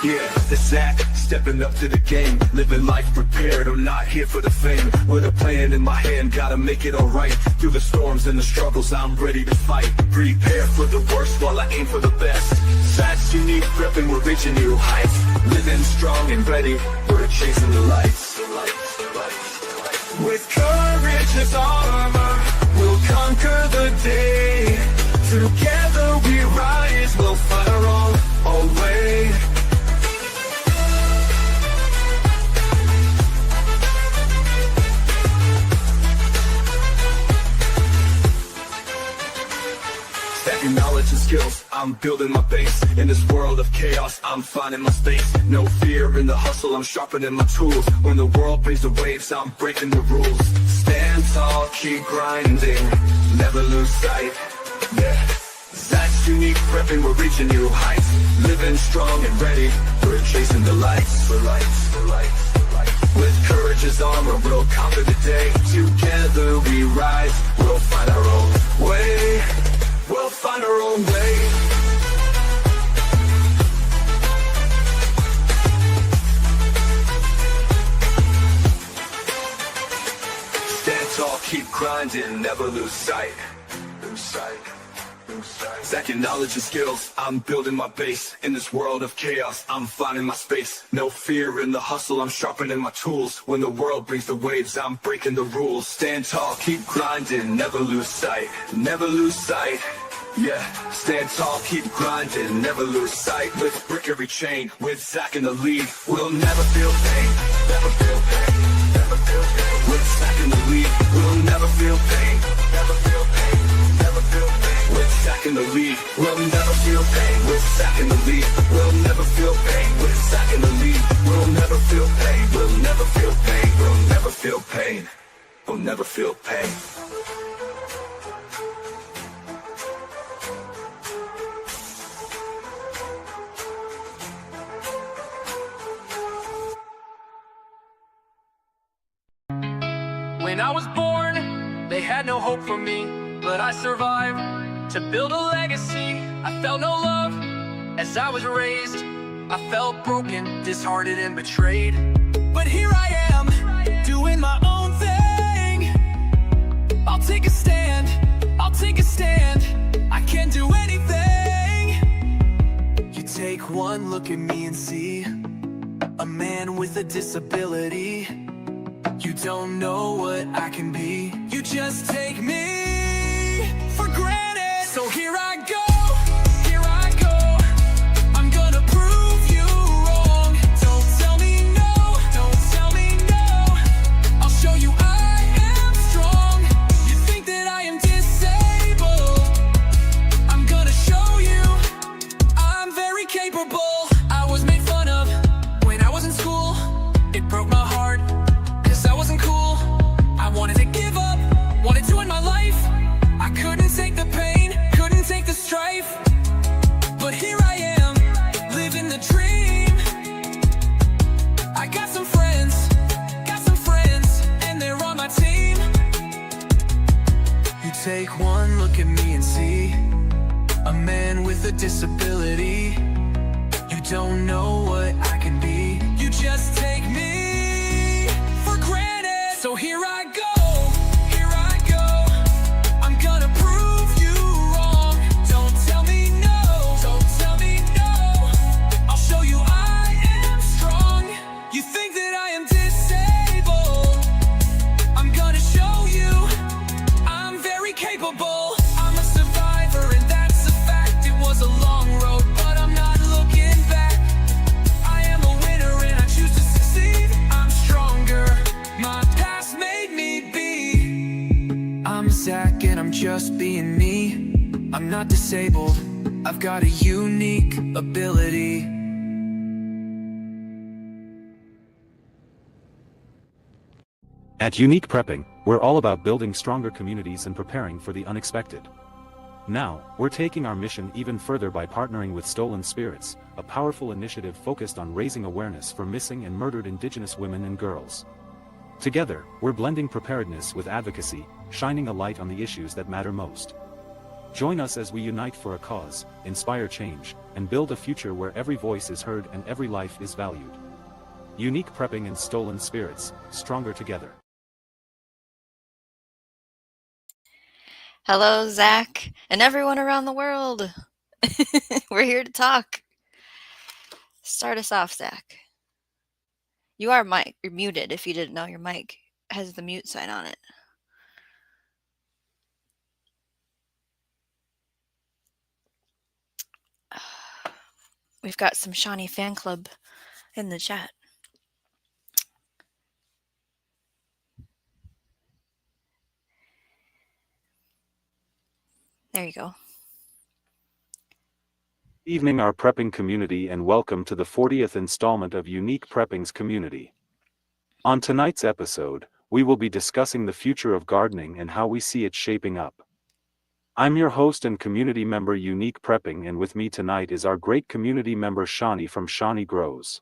Yeah, it's Zach, stepping up to the game, living life prepared, I'm not here for the fame. With a plan in my hand, gotta make it alright. Through the storms and the struggles, I'm ready to fight. Prepare for the worst while I aim for the best. Zach's unique prepping, we're reaching new heights. Living strong and ready, we're chasing the lights. With courage as armor, we'll conquer the day. Together we rise, we'll fight our own way. Stacking knowledge and skills, I'm building my base. In this world of chaos, I'm finding my space. No fear in the hustle, I'm sharpening my tools. When the world brings the waves, I'm breaking the rules. Stand tall, keep grinding, never lose sight. Yeah, Zach's unique prepping, we're reaching new heights. Living strong and ready, we're chasing the lights. With courage as armor, we'll conquer the day. Together we rise, we'll find our own way. We'll find our own way. Stand tall, keep grinding, never lose sight. Stacking knowledge and skills, I'm building my base. In this world of chaos, I'm finding my space. No fear in the hustle, I'm sharpening my tools. When the world brings the waves, I'm breaking the rules. Stand tall, keep grinding, never lose sight. Never lose sight. Yeah, stand tall, keep grinding, never lose sight. Lift brick every chain, with Zach in the lead. We'll never feel pain, never feel pain, never feel pain. With Zach in the lead, we'll never feel pain, never feel pain, never feel pain. With Zach in the lead, we'll never feel pain. With Zach in the lead, we'll never feel pain. With Zach in the lead, we'll never feel pain. We'll never feel pain, we'll never feel pain. We'll never feel pain. When I was born, they had no hope for me, but I survived to build a legacy. I felt no love as I was raised. I felt broken, disheartened, and betrayed. But here I am, doing my own thing. I'll take a stand, I'll take a stand. I can do anything. You take one look at me and see a man with a disability. You don't know what I can be. You just take me for granted. So here I go, here I go. I'm gonna prove you wrong. Don't tell me no, don't tell me no. I'll show you I am strong. You think that I am disabled? I'm gonna show you I'm very capable. I was made fun of when I was in school. It broke my heart. I wasn't cool, I wanted to give up, wanted to end my life. I couldn't take the pain, couldn't take the strife. But here I am, living the dream. I got some friends, and they're on my team. You take one look at me and see a man with a disability. You don't know what I can be. You just take me. So here I go, here I go. I'm gonna prove you wrong. Don't tell me no, don't tell me no. I'll show you I am strong. You think that I am disabled? I'm gonna show you I'm very capable. I'm a survivor and that's a fact. It was a long road, but I'm not looking back. I am a winner and I choose to succeed. I'm stronger. My past made me be. I'm Zach and I'm just being me. I'm not disabled, I've got a unique ability. At Unique Prepping, we're all about building stronger communities and preparing for the unexpected. Now, we're taking our mission even further by partnering with Stolen Spirits, a powerful initiative focused on raising awareness for missing and murdered Indigenous women and girls. Together, we're blending preparedness with advocacy, shining a light on the issues that matter most. Join us as we unite for a cause, inspire change, and build a future where every voice is heard and every life is valued. Unique prepping and stolen spirits, stronger together. Hello, Zach, and everyone around the world. We're here to talk. Start us off, Zach. You're muted if you didn't know your mic has the mute sign on it. We've got some Shawnee fan club in the chat. There you go. Evening our prepping community and welcome to the 40th installment of Unique Prepping's community. On tonight's episode, we will be discussing the future of gardening and how we see it shaping up. I'm your host and community member Unique Prepping, and with me tonight is our great community member Shawnee from Shawnee Grows.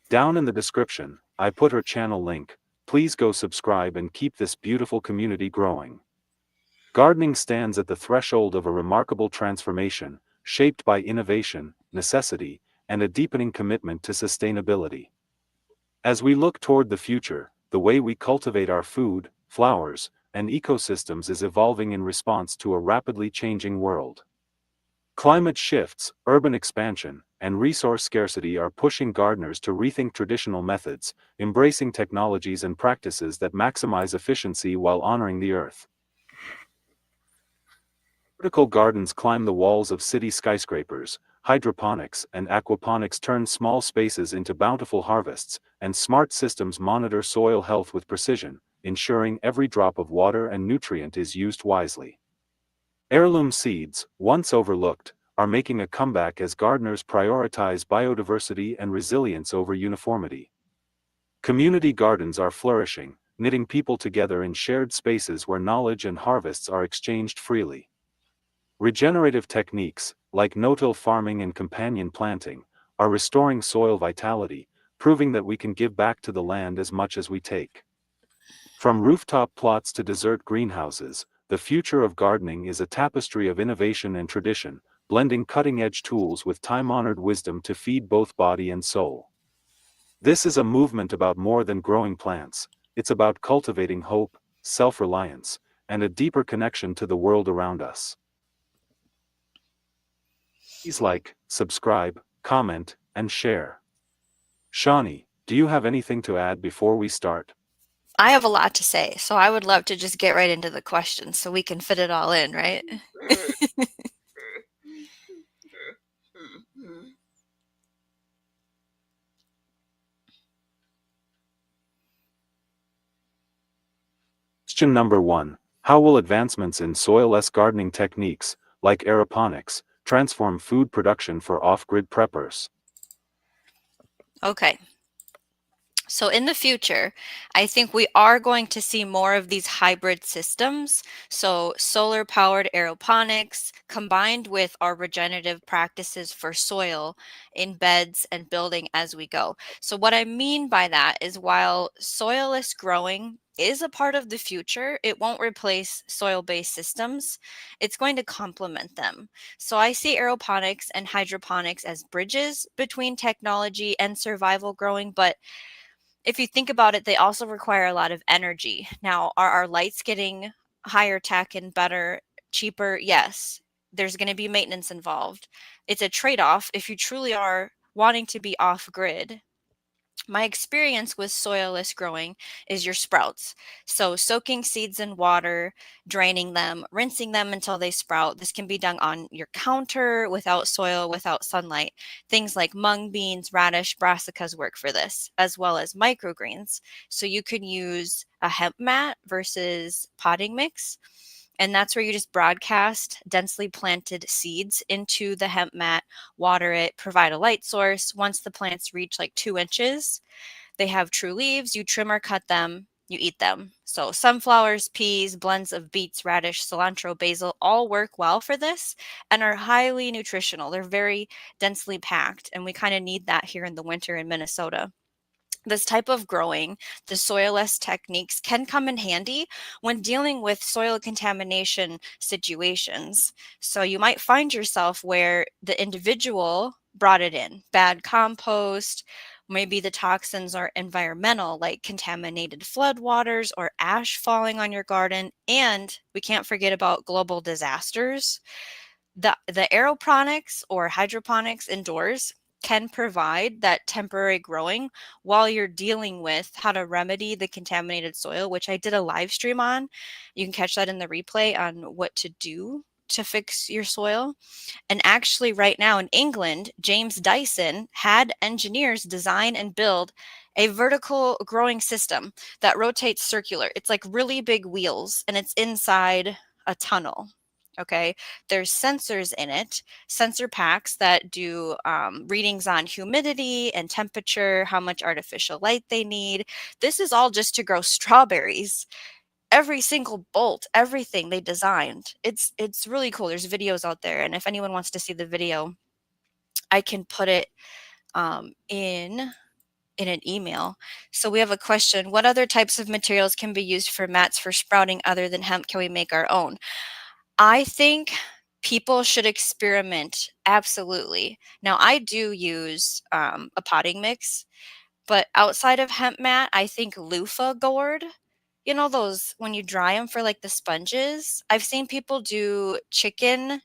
Down in the description, I put her channel link. Please go subscribe and keep this beautiful community growing. Gardening stands at the threshold of a remarkable transformation, shaped by innovation, necessity, and a deepening commitment to sustainability. As we look toward the future, the way we cultivate our food, flowers, and ecosystems is evolving in response to a rapidly changing world. Climate shifts, urban expansion, and resource scarcity are pushing gardeners to rethink traditional methods, embracing technologies and practices that maximize efficiency while honoring the earth. Vertical gardens climb the walls of city skyscrapers, hydroponics and aquaponics turn small spaces into bountiful harvests, and smart systems monitor soil health with precision, ensuring every drop of water and nutrient is used wisely. Heirloom seeds, once overlooked, are making a comeback as gardeners prioritize biodiversity and resilience over uniformity. Community gardens are flourishing, knitting people together in shared spaces where knowledge and harvests are exchanged freely. Regenerative techniques, like no-till farming and companion planting, are restoring soil vitality, proving that we can give back to the land as much as we take. From rooftop plots to desert greenhouses, the future of gardening is a tapestry of innovation and tradition, blending cutting-edge tools with time-honored wisdom to feed both body and soul. This is a movement about more than growing plants, it's about cultivating hope, self-reliance, and a deeper connection to the world around us. Please like, subscribe, comment, and share. Shawnee, do you have anything to add before we start? I have a lot to say, so I would love to just get right into the questions so we can fit it all in, right? Question number 1. How will advancements in soil-less gardening techniques, like aeroponics, transform food production for off-grid preppers? Okay. So in the future, I think we are going to see more of these hybrid systems. So solar powered aeroponics combined with our regenerative practices for soil in beds and building as we go. So what I mean by that is while soilless growing is a part of the future, it won't replace soil-based systems. It's going to complement them. So I see aeroponics and hydroponics as bridges between technology and survival growing, but if you think about it, they also require a lot of energy. Now, are our lights getting higher tech and better, cheaper? Yes. There's going to be maintenance involved. It's a trade off if you truly are wanting to be off grid. My experience with soilless growing is your sprouts. So, soaking seeds in water, draining them, rinsing them until they sprout. This can be done on your counter without soil, without sunlight. Things like mung beans, radish, brassicas work for this, as well as microgreens. So, you could use a hemp mat versus potting mix. And that's where you just broadcast densely planted seeds into the hemp mat, water it, provide a light source. Once the plants reach like 2 inches, they have true leaves. You trim or cut them, you eat them. So sunflowers, peas, blends of beets, radish, cilantro, basil all work well for this and are highly nutritional. They're very densely packed, and we kind of need that here in the winter in Minnesota. This type of growing, the soilless techniques, can come in handy when dealing with soil contamination situations. So you might find yourself where the individual brought it in, bad compost, maybe the toxins are environmental, like contaminated floodwaters or ash falling on your garden, and we can't forget about global disasters. The aeroponics or hydroponics indoors can provide that temporary growing while you're dealing with how to remedy the contaminated soil, which I did a live stream on. You can catch that in the replay on what to do to fix your soil. And actually, right now in England, James Dyson had engineers design and build a vertical growing system that rotates circular. It's like really big wheels, and it's inside a tunnel. Okay, there's sensors in it, sensor packs that do readings on humidity and temperature, how much artificial light they need. This is all just to grow strawberries. Every single bolt, everything they designed. It's really cool. There's videos out there, and if anyone wants to see the video, I can put it in an email. So we have a question: what other types of materials can be used for mats for sprouting other than hemp? Can we make our own? I think people should experiment. Absolutely. Now I do use a potting mix, but outside of hemp mat, I think loofah gourd, you know, those when you dry them for like the sponges. I've seen people do chicken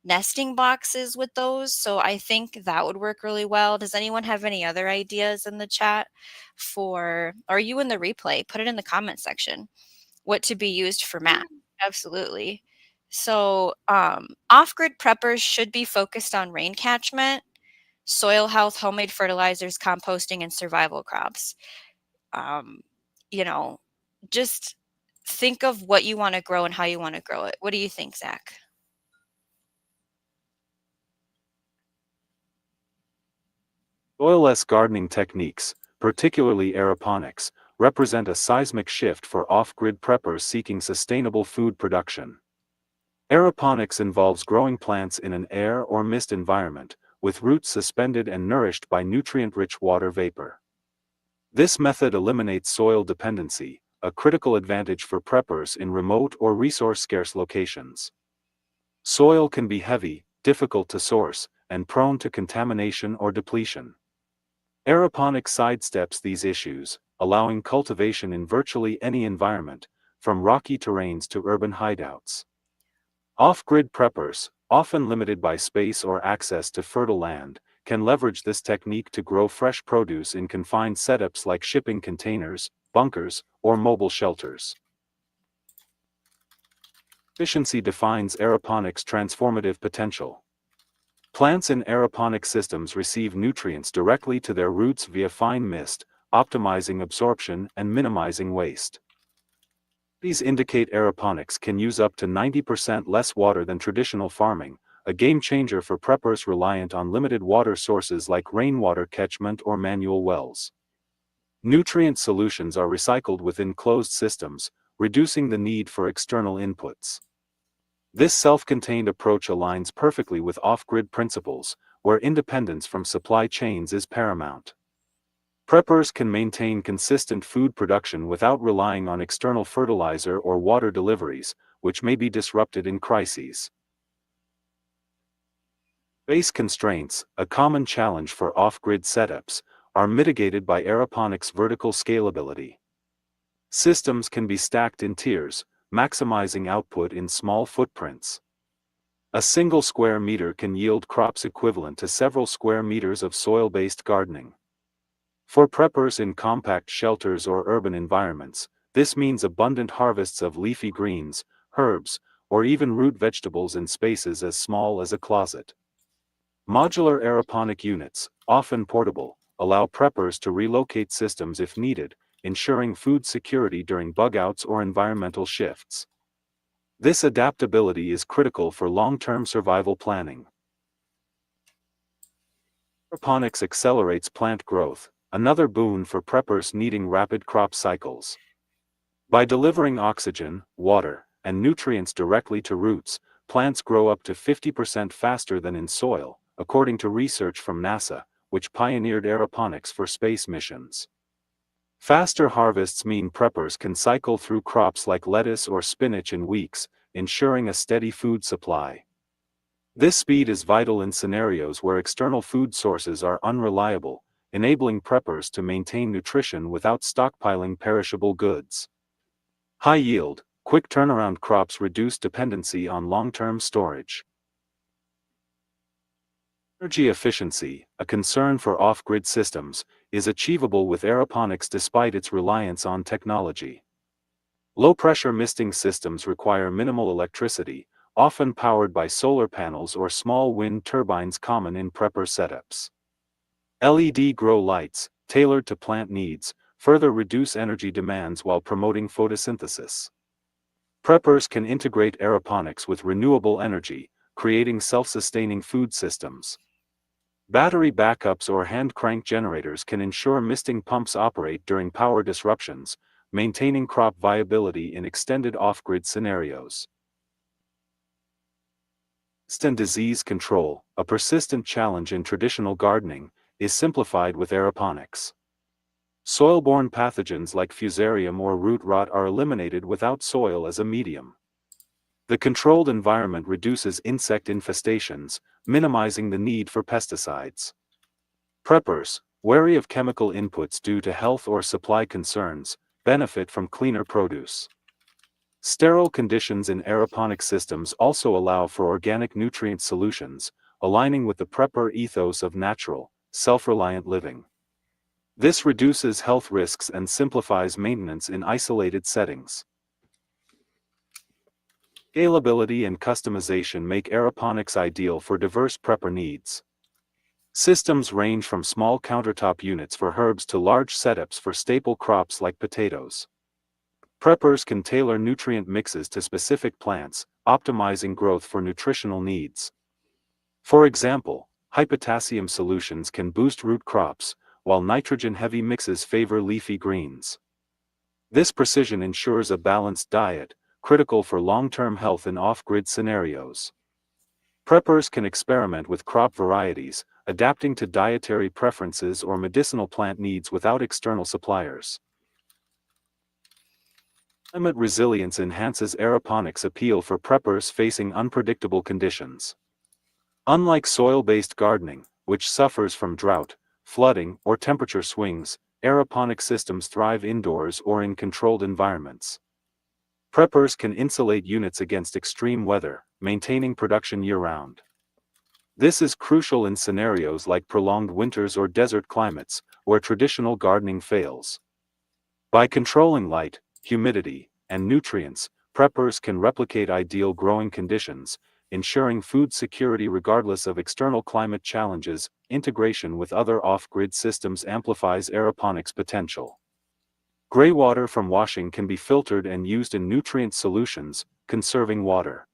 nesting boxes with those, so I think that would work really well. Does anyone have any other ideas in the chat for, are you in the replay? Put it in the comment section. What to be used for mat? Absolutely. So, off-grid preppers should be focused on rain catchment, soil health, homemade fertilizers, composting, and survival crops. Um, you know, just think of what you want to grow and how you want to grow it. What do you think, Zach? Soilless gardening techniques, particularly aeroponics, represent a seismic shift for off-grid preppers seeking sustainable food production. Aeroponics involves growing plants in an air or mist environment, with roots suspended and nourished by nutrient-rich water vapor. This method eliminates soil dependency, a critical advantage for preppers in remote or resource-scarce locations. Soil can be heavy, difficult to source, and prone to contamination or depletion. Aeroponics sidesteps these issues, allowing cultivation in virtually any environment, from rocky terrains to urban hideouts. Off-grid preppers, often limited by space or access to fertile land, can leverage this technique to grow fresh produce in confined setups like shipping containers, bunkers, or mobile shelters. Efficiency defines aeroponics' transformative potential. Plants in aeroponic systems receive nutrients directly to their roots via fine mist, optimizing absorption and minimizing waste. These indicate aeroponics can use up to 90% less water than traditional farming, a game changer for preppers reliant on limited water sources like rainwater catchment or manual wells. Nutrient solutions are recycled within closed systems, reducing the need for external inputs. This self-contained approach aligns perfectly with off-grid principles, where independence from supply chains is paramount. Preppers can maintain consistent food production without relying on external fertilizer or water deliveries, which may be disrupted in crises. Space constraints, a common challenge for off-grid setups, are mitigated by aeroponics' vertical scalability. Systems can be stacked in tiers, maximizing output in small footprints. A single square meter can yield crops equivalent to several square meters of soil-based gardening. For preppers in compact shelters or urban environments, this means abundant harvests of leafy greens, herbs, or even root vegetables in spaces as small as a closet. Modular aeroponic units, often portable, allow preppers to relocate systems if needed, ensuring food security during bugouts or environmental shifts. This adaptability is critical for long-term survival planning. Aeroponics accelerates plant growth, another boon for preppers needing rapid crop cycles. By delivering oxygen, water, and nutrients directly to roots, plants grow up to 50% faster than in soil, according to research from NASA, which pioneered aeroponics for space missions. Faster harvests mean preppers can cycle through crops like lettuce or spinach in weeks, ensuring a steady food supply. This speed is vital in scenarios where external food sources are unreliable, enabling preppers to maintain nutrition without stockpiling perishable goods. High yield, quick turnaround crops reduce dependency on long-term storage. Energy efficiency, a concern for off-grid systems, is achievable with aeroponics despite its reliance on technology. Low-pressure misting systems require minimal electricity, often powered by solar panels or small wind turbines common in prepper setups. LED grow lights, tailored to plant needs, further reduce energy demands while promoting photosynthesis. Preppers can integrate aeroponics with renewable energy, creating self-sustaining food systems. Battery backups or hand crank generators can ensure misting pumps operate during power disruptions, maintaining crop viability in extended off-grid scenarios. Pest and disease control, a persistent challenge in traditional gardening, is simplified with aeroponics. Soil-borne pathogens like fusarium or root rot are eliminated without soil as a medium. The controlled environment reduces insect infestations, minimizing the need for pesticides. Preppers, wary of chemical inputs due to health or supply concerns, benefit from cleaner produce. Sterile conditions in aeroponic systems also allow for organic nutrient solutions, aligning with the prepper ethos of natural, self-reliant living. This reduces health risks and simplifies maintenance in isolated settings. Scalability and customization make aeroponics ideal for diverse prepper needs. Systems range from small countertop units for herbs to large setups for staple crops like potatoes. Preppers can tailor nutrient mixes to specific plants, optimizing growth for nutritional needs. For example, high potassium solutions can boost root crops, while nitrogen-heavy mixes favor leafy greens. This precision ensures a balanced diet, critical for long-term health in off-grid scenarios. Preppers can experiment with crop varieties, adapting to dietary preferences or medicinal plant needs without external suppliers. Climate resilience enhances aeroponics' appeal for preppers facing unpredictable conditions. Unlike soil-based gardening, which suffers from drought, flooding, or temperature swings, aeroponic systems thrive indoors or in controlled environments. Preppers can insulate units against extreme weather, maintaining production year-round. This is crucial in scenarios like prolonged winters or desert climates, where traditional gardening fails. By controlling light, humidity, and nutrients, preppers can replicate ideal growing conditions, ensuring food security regardless of external climate challenges. Integration with other off-grid systems amplifies aeroponics' potential. Gray water from washing can be filtered and used in nutrient solutions, conserving water.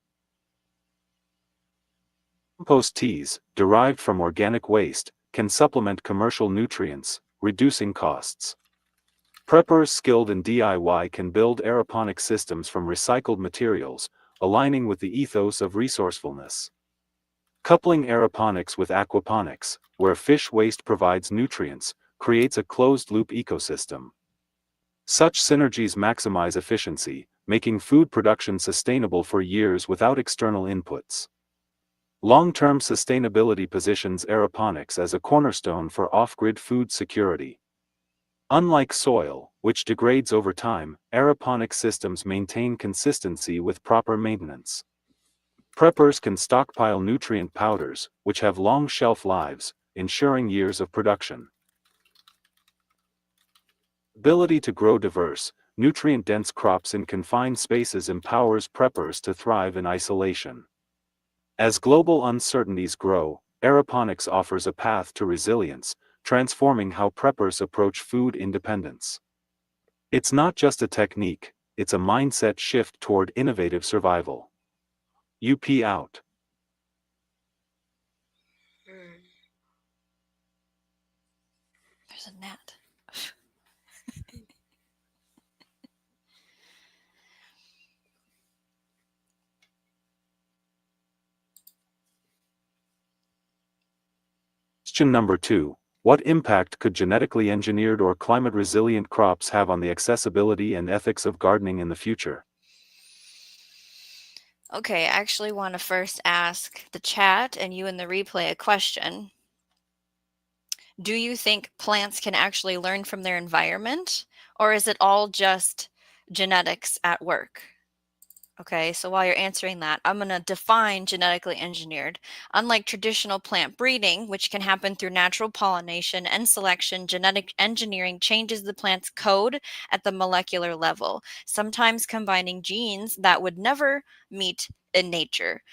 Compost teas, derived from organic waste, can supplement commercial nutrients, reducing costs. Preppers skilled in DIY can build aeroponic systems from recycled materials, aligning with the ethos of resourcefulness. Coupling aeroponics with aquaponics, where fish waste provides nutrients, creates a closed-loop ecosystem. Such synergies maximize efficiency, making food production sustainable for years without external inputs. Long-term sustainability positions aeroponics as a cornerstone for off-grid food security. Unlike soil, which degrades over time, aeroponic systems maintain consistency with proper maintenance. Preppers can stockpile nutrient powders, which have long shelf lives, ensuring years of production. Ability to grow diverse, nutrient-dense crops in confined spaces empowers preppers to thrive in isolation. As global uncertainties grow, aeroponics offers a path to resilience, transforming how preppers approach food independence. It's not just a technique, it's a mindset shift toward innovative survival. UP out. There's a gnat. Question number 2. What impact could genetically engineered or climate-resilient crops have on the accessibility and ethics of gardening in the future? Okay, I actually want to first ask the chat and you in the replay a question. Do you think plants can actually learn from their environment, or is it all just genetics at work? Okay, so while you're answering that, I'm going to define genetically engineered. Unlike traditional plant breeding, which can happen through natural pollination and selection, genetic engineering changes the plant's code at the molecular level, sometimes combining genes that would never meet in nature.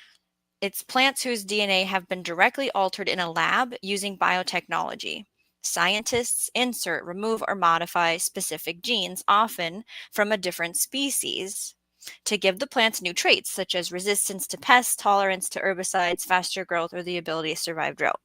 It's plants whose DNA have been directly altered in a lab using biotechnology. Scientists insert, remove, or modify specific genes, often from a different species, to give the plants new traits such as resistance to pests, tolerance to herbicides, faster growth, or the ability to survive drought.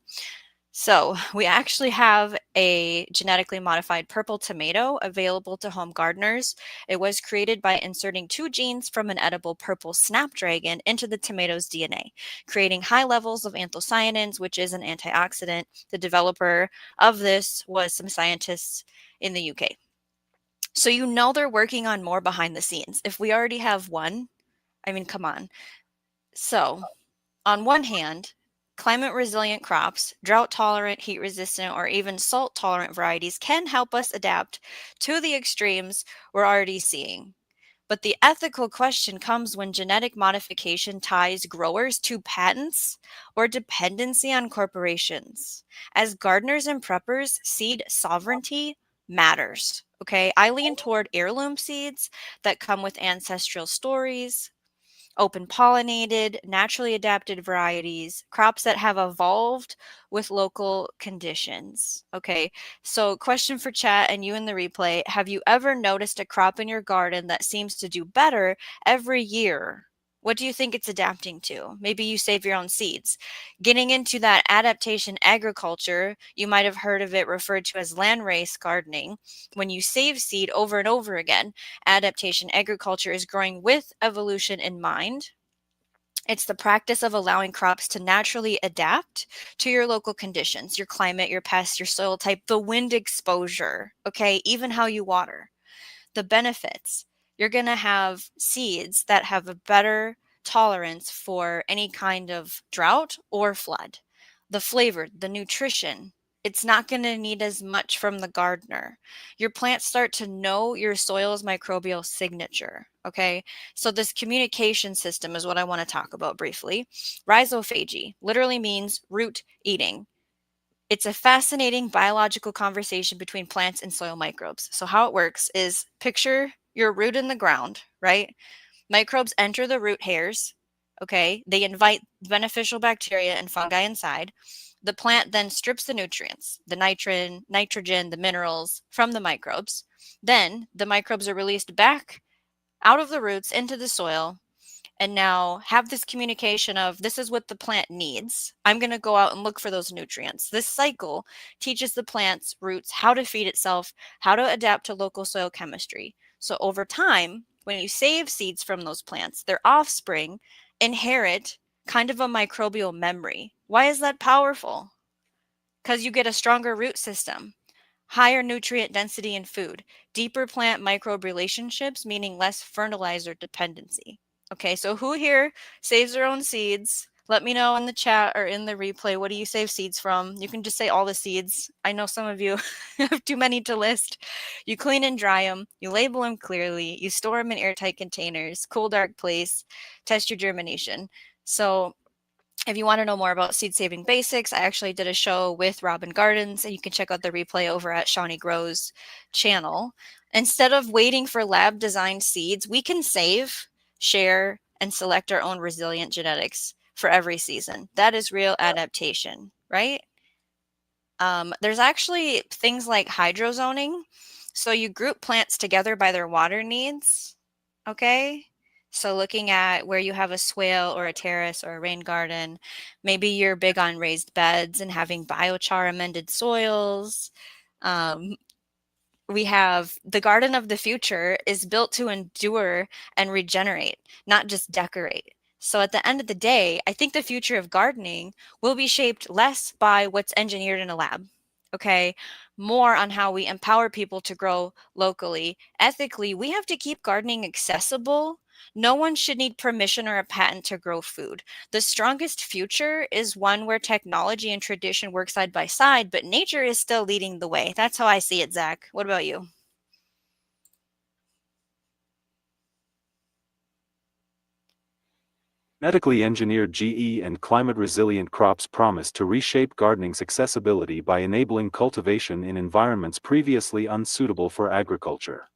So, we actually have a genetically modified purple tomato available to home gardeners. It was created by inserting two genes from an edible purple snapdragon into the tomato's DNA, creating high levels of anthocyanins, which is an antioxidant. The developer of this was some scientists in the UK. So, you know they're working on more behind the scenes. If we already have one, I mean, come on. So, on one hand, climate resilient crops, drought tolerant, heat resistant, or even salt tolerant varieties can help us adapt to the extremes we're already seeing. But the ethical question comes when genetic modification ties growers to patents or dependency on corporations. As gardeners and preppers, seed sovereignty matters. Okay, I lean toward heirloom seeds that come with ancestral stories, open pollinated, naturally adapted varieties, crops that have evolved with local conditions. Okay, so question for chat and you in the replay. Have you ever noticed a crop in your garden that seems to do better every year? What do you think it's adapting to? Maybe you save your own seeds. Getting into that adaptation agriculture, you might have heard of it referred to as landrace gardening. When you save seed over and over again, adaptation agriculture is growing with evolution in mind. It's the practice of allowing crops to naturally adapt to your local conditions, your climate, your pests, your soil type, the wind exposure, okay, even how you water. The benefits: you're going to have seeds that have a better tolerance for any kind of drought or flood. The flavor, the nutrition, it's not going to need as much from the gardener. Your plants start to know your soil's microbial signature. Okay, so this communication system is what I want to talk about briefly. Rhizophagy literally means root eating. It's a fascinating biological conversation between plants and soil microbes. So, how it works is picture your root in the ground, right? Microbes enter the root hairs. Okay. They invite beneficial bacteria and fungi inside. The plant then strips the nutrients, the nitrogen, the minerals from the microbes. Then the microbes are released back out of the roots into the soil, and now have this communication of this is what the plant needs. I'm going to go out and look for those nutrients. This cycle teaches the plant's roots how to feed itself, how to adapt to local soil chemistry. So over time, when you save seeds from those plants, their offspring inherit kind of a microbial memory. Why is that powerful? Because you get a stronger root system, higher nutrient density in food, deeper plant microbe relationships, meaning less fertilizer dependency. Okay, so who here saves their own seeds? Let me know in the chat or in the replay. What do you save seeds from? You can just say all the seeds. I know some of you have too many to list. You clean and dry them. You label them clearly. You store them in airtight containers, cool, dark place. Test your germination. So if you want to know more about seed saving basics, I actually did a show with Robin Gardens, and you can check out the replay over at Shawnee Grows channel. Instead of waiting for lab designed seeds, we can save, share, and select our own resilient genetics for every season. That is real adaptation, right? There's actually things like hydrozoning. So you group plants together by their water needs. Okay. So looking at where you have a swale or a terrace or a rain garden, maybe you're big on raised beds and having biochar amended soils. Um, we have the garden of the future is built to endure and regenerate, not just decorate. So at the end of the day, I think the future of gardening will be shaped less by what's engineered in a lab okay? More on how we empower people to grow locally. Ethically, we have to keep gardening accessible. No one should need permission or a patent to grow food. The strongest future is one where technology and tradition work side by side, but nature is still leading the way. That's how I see it, Zach. What about you? Genetically engineered GE and climate-resilient crops promise to reshape gardening's accessibility by enabling cultivation in environments previously unsuitable for agriculture.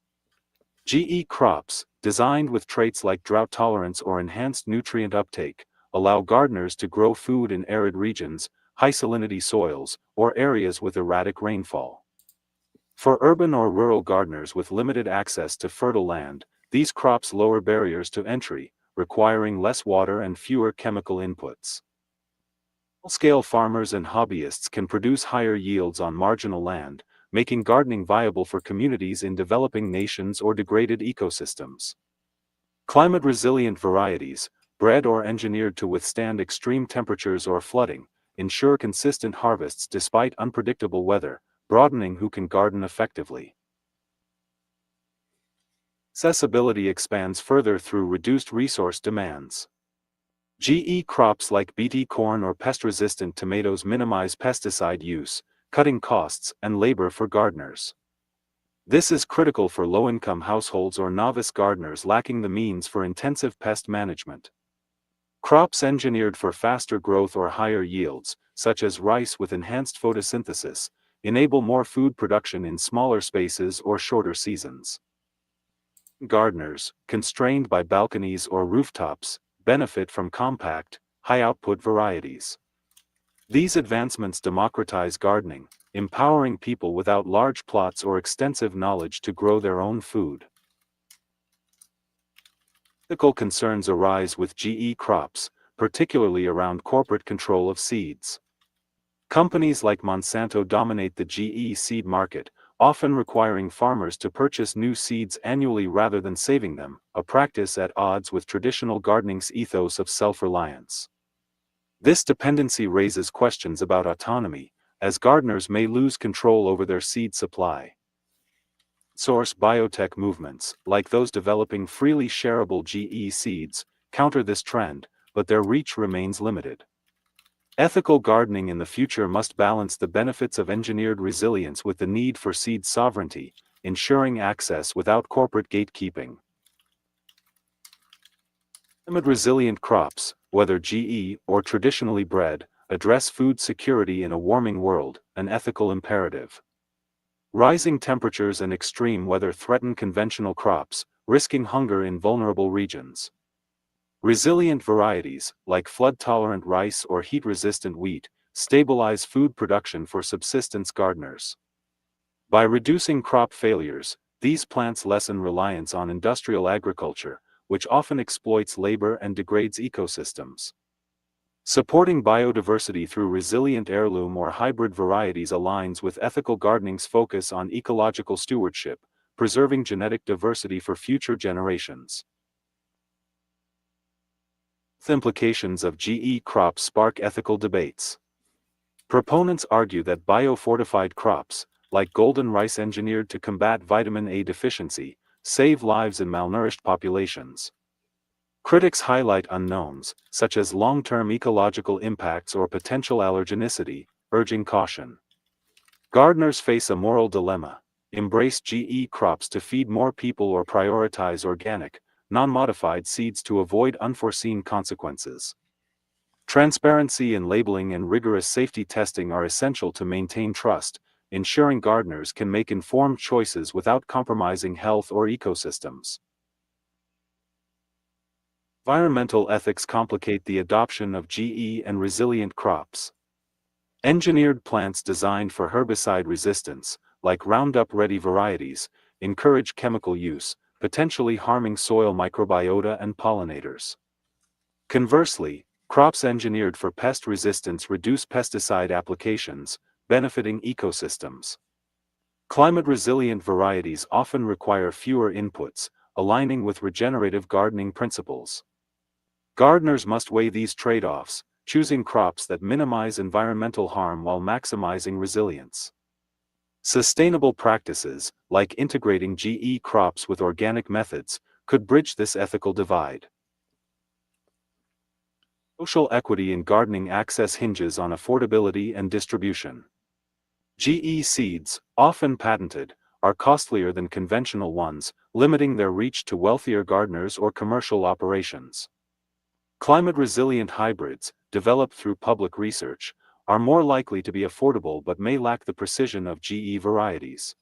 GE crops, designed with traits like drought tolerance or enhanced nutrient uptake, allow gardeners to grow food in arid regions, high salinity soils, or areas with erratic rainfall. For urban or rural gardeners with limited access to fertile land, these crops lower barriers to entry, requiring less water and fewer chemical inputs. Small-scale farmers and hobbyists can produce higher yields on marginal land, making gardening viable for communities in developing nations or degraded ecosystems. Climate-resilient varieties, bred or engineered to withstand extreme temperatures or flooding, ensure consistent harvests despite unpredictable weather, broadening who can garden effectively. Accessibility expands further through reduced resource demands. GE crops like Bt corn or pest-resistant tomatoes minimize pesticide use, cutting costs and labor for gardeners. This is critical for low-income households or novice gardeners lacking the means for intensive pest management. Crops engineered for faster growth or higher yields, such as rice with enhanced photosynthesis, enable more food production in smaller spaces or shorter seasons. Gardeners, constrained by balconies or rooftops, benefit from compact, high-output varieties. These advancements democratize gardening, empowering people without large plots or extensive knowledge to grow their own food. Ethical concerns arise with GE crops, particularly around corporate control of seeds. Companies like Monsanto dominate the GE seed market, often requiring farmers to purchase new seeds annually rather than saving them, a practice at odds with traditional gardening's ethos of self-reliance. This dependency raises questions about autonomy, as gardeners may lose control over their seed supply. Source biotech movements, like those developing freely shareable GE seeds, counter this trend, but their reach remains limited. Ethical gardening in the future must balance the benefits of engineered resilience with the need for seed sovereignty, ensuring access without corporate gatekeeping. Climate-resilient crops, whether GE or traditionally bred, address food security in a warming world, an ethical imperative. Rising temperatures and extreme weather threaten conventional crops, risking hunger in vulnerable regions. Resilient varieties, like flood-tolerant rice or heat-resistant wheat, stabilize food production for subsistence gardeners. By reducing crop failures, these plants lessen reliance on industrial agriculture, which often exploits labor and degrades ecosystems. Supporting biodiversity through resilient heirloom or hybrid varieties aligns with ethical gardening's focus on ecological stewardship, preserving genetic diversity for future generations. The implications of GE crops spark ethical debates. Proponents argue that biofortified crops, like golden rice engineered to combat vitamin A deficiency, save lives in malnourished populations. Critics highlight unknowns, such as long-term ecological impacts or potential allergenicity, urging caution. Gardeners face a moral dilemma: embrace GE crops to feed more people or prioritize organic, non-modified seeds to avoid unforeseen consequences. Transparency in labeling and rigorous safety testing are essential to maintain trust, ensuring gardeners can make informed choices without compromising health or ecosystems. Environmental ethics complicate the adoption of GE and resilient crops. Engineered plants designed for herbicide resistance, like Roundup-ready varieties, encourage chemical use, potentially harming soil microbiota and pollinators. Conversely, crops engineered for pest resistance reduce pesticide applications, benefiting ecosystems. Climate-resilient varieties often require fewer inputs, aligning with regenerative gardening principles. Gardeners must weigh these trade-offs, choosing crops that minimize environmental harm while maximizing resilience. Sustainable practices, like integrating GE crops with organic methods, could bridge this ethical divide. Social equity in gardening access hinges on affordability and distribution. GE seeds, often patented, are costlier than conventional ones, limiting their reach to wealthier gardeners or commercial operations. Climate-resilient hybrids, developed through public research, are more likely to be affordable but may lack the precision of GE varieties.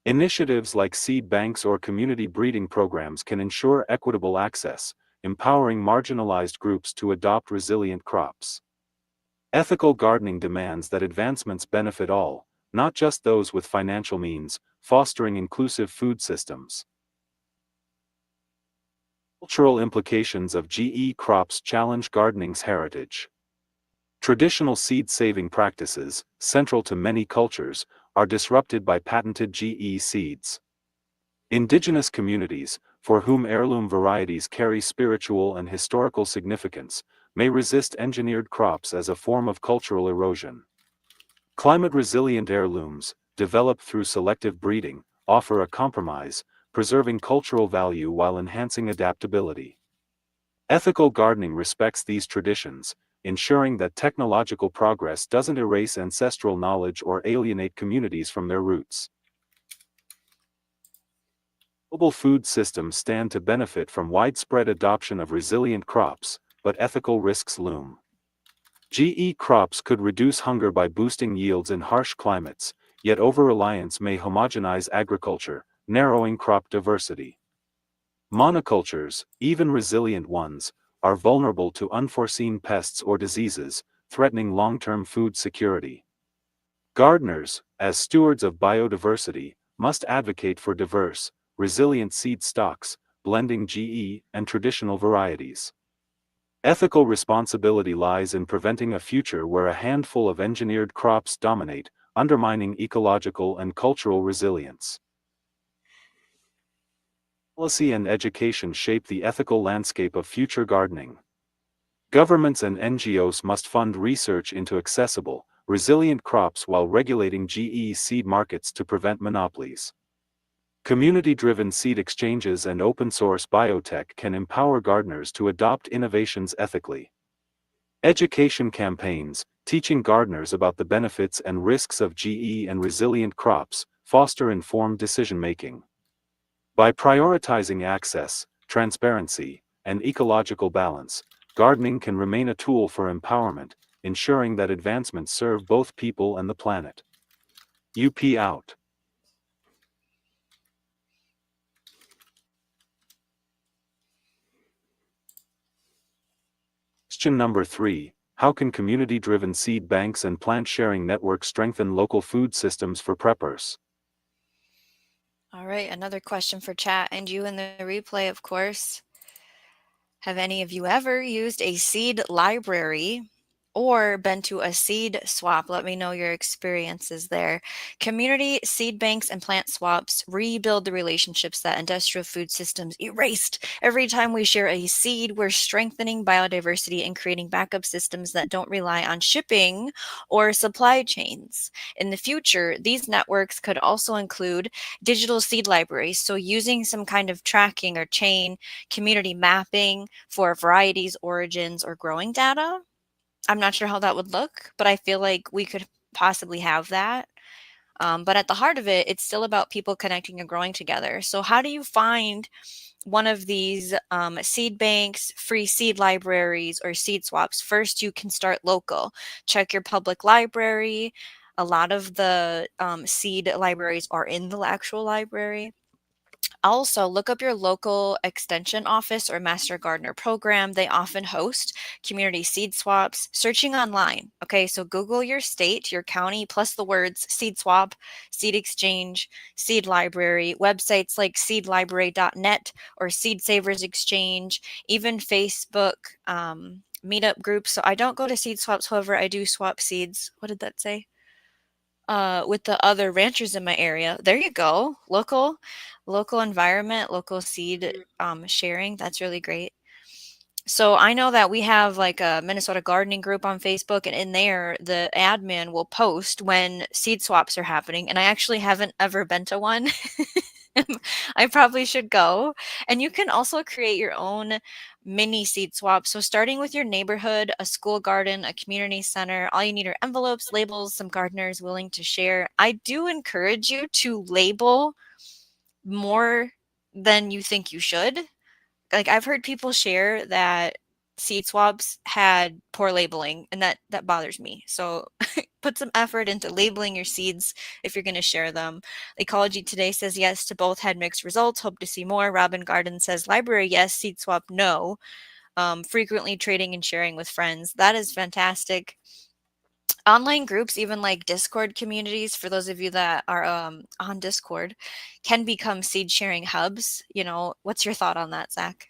Initiatives like seed banks or community breeding programs can ensure equitable access, empowering marginalized groups to adopt resilient crops. Ethical gardening demands that advancements benefit all, not just those with financial means, fostering inclusive food systems. Cultural implications of GE crops challenge gardening's heritage. Traditional seed-saving practices, central to many cultures, are disrupted by patented GE seeds. Indigenous communities, for whom heirloom varieties carry spiritual and historical significance, may resist engineered crops as a form of cultural erosion. Climate-resilient heirlooms, developed through selective breeding, offer a compromise, preserving cultural value while enhancing adaptability. Ethical gardening respects these traditions, ensuring that technological progress doesn't erase ancestral knowledge or alienate communities from their roots. Global food systems stand to benefit from widespread adoption of resilient crops, but ethical risks loom. GE crops could reduce hunger by boosting yields in harsh climates, yet over-reliance may homogenize agriculture, narrowing crop diversity. Monocultures, even resilient ones, are vulnerable to unforeseen pests or diseases, threatening long-term food security. Gardeners, as stewards of biodiversity, must advocate for diverse, resilient seed stocks, blending GE and traditional varieties. Ethical responsibility lies in preventing a future where a handful of engineered crops dominate, undermining ecological and cultural resilience. Policy and education shape the ethical landscape of future gardening. Governments and NGOs must fund research into accessible, resilient crops while regulating GE seed markets to prevent monopolies. Community-driven seed exchanges and open-source biotech can empower gardeners to adopt innovations ethically. Education campaigns, teaching gardeners about the benefits and risks of GE and resilient crops, foster informed decision-making. By prioritizing access, transparency, and ecological balance, gardening can remain a tool for empowerment, ensuring that advancements serve both people and the planet. UP out. Question number 3. How can community-driven seed banks and plant-sharing networks strengthen local food systems for preppers? All right, another question for chat and you in the replay, of course. Have any of you ever used a seed library or been to a seed swap? Let me know your experiences there. Community seed banks and plant swaps rebuild the relationships that industrial food systems erased. Every time we share a seed, we're strengthening biodiversity and creating backup systems that don't rely on shipping or supply chains. In the future, these networks could also include digital seed libraries, so using some kind of tracking or chain community mapping for varieties, origins, or growing data. I'm not sure how that would look, but I feel like we could possibly have that. But at the heart of it, it's still about people connecting and growing together. So, how do you find one of these seed banks, free seed libraries, or seed swaps? First, you can start local. Check your public library. A lot of the seed libraries are in the actual library. Also, look up your local extension office or master gardener program. They often host community seed swaps. Searching online. Okay, so Google your state, your county, plus the words seed swap, seed exchange, seed library, websites like seedlibrary.net or Seed Savers Exchange, even Facebook meetup groups. So I don't go to seed swaps, however, I do swap seeds. What did that say? With the other ranchers in my area. There you go. Local environment, local seed sharing. That's really great. So I know that we have like a Minnesota gardening group on Facebook, and in there, the admin will post when seed swaps are happening. And I actually haven't ever been to one. I probably should go. And you can also create your own mini seed swap. So starting with your neighborhood, a school garden, a community center, all you need are envelopes, labels, some gardeners willing to share. I do encourage you to label more than you think you should. Like, I've heard people share that seed swaps had poor labeling, and that bothers me. So put some effort into labeling your seeds if you're going to share them. Ecology Today says yes to both, had mixed results. Hope to see more. Robin Garden says library yes, seed swap no. Frequently trading and sharing with friends. That is fantastic. Online groups, even like Discord communities, for those of you that are on Discord, can become seed sharing hubs. What's your thought on that, Zach?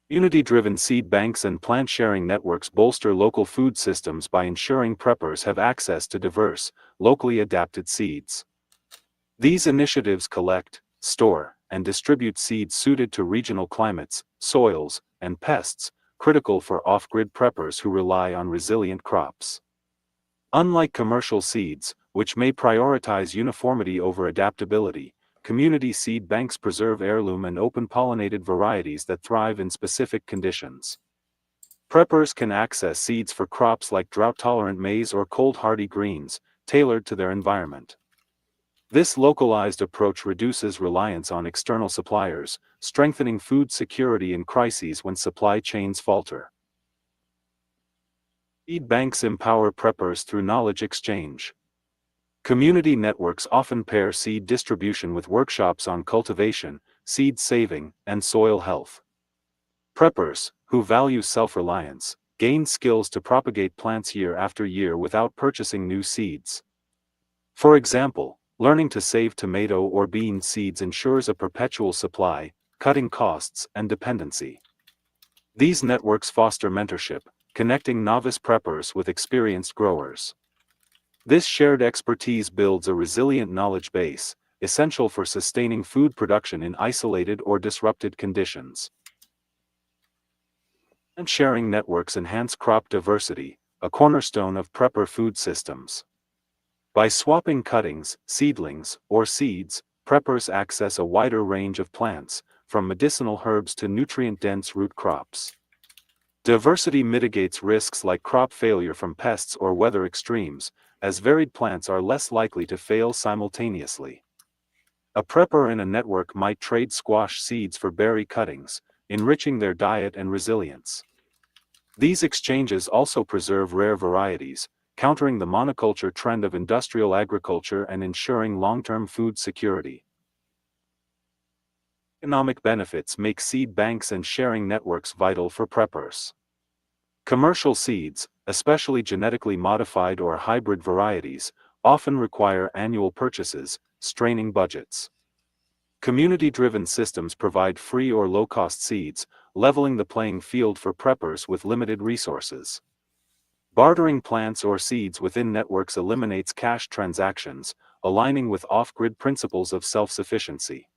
Community-driven seed banks and plant-sharing networks bolster local food systems by ensuring preppers have access to diverse, locally adapted seeds. These initiatives collect, store, and distribute seeds suited to regional climates, soils, and pests, critical for off-grid preppers who rely on resilient crops. Unlike commercial seeds, which may prioritize uniformity over adaptability, community seed banks preserve heirloom and open-pollinated varieties that thrive in specific conditions. Preppers can access seeds for crops like drought-tolerant maize or cold-hardy greens, tailored to their environment. This localized approach reduces reliance on external suppliers, strengthening food security in crises when supply chains falter. Seed banks empower preppers through knowledge exchange. Community networks often pair seed distribution with workshops on cultivation, seed saving, and soil health. Preppers, who value self-reliance, gain skills to propagate plants year after year without purchasing new seeds. For example, learning to save tomato or bean seeds ensures a perpetual supply, cutting costs and dependency. These networks foster mentorship, connecting novice preppers with experienced growers. This shared expertise builds a resilient knowledge base, essential for sustaining food production in isolated or disrupted conditions. And sharing networks enhance crop diversity, a cornerstone of prepper food systems. By swapping cuttings, seedlings, or seeds, preppers access a wider range of plants, from medicinal herbs to nutrient-dense root crops. Diversity mitigates risks like crop failure from pests or weather extremes, as varied plants are less likely to fail simultaneously. A prepper in a network might trade squash seeds for berry cuttings, enriching their diet and resilience. These exchanges also preserve rare varieties, countering the monoculture trend of industrial agriculture and ensuring long-term food security. Economic benefits make seed banks and sharing networks vital for preppers. Commercial seeds, especially genetically modified or hybrid varieties, often require annual purchases, straining budgets. Community-driven systems provide free or low-cost seeds, leveling the playing field for preppers with limited resources. Bartering plants or seeds within networks eliminates cash transactions, aligning with off-grid principles of self-sufficiency.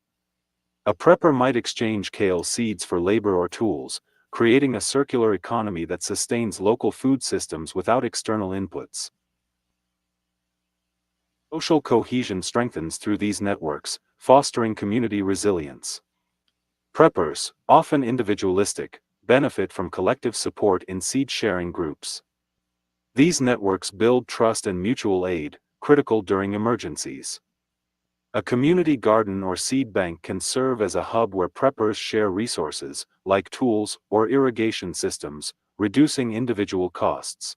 A prepper might exchange kale seeds for labor or tools, creating a circular economy that sustains local food systems without external inputs. Social cohesion strengthens through these networks, fostering community resilience. Preppers, often individualistic, benefit from collective support in seed-sharing groups. These networks build trust and mutual aid, critical during emergencies. A community garden or seed bank can serve as a hub where preppers share resources, like tools or irrigation systems, reducing individual costs.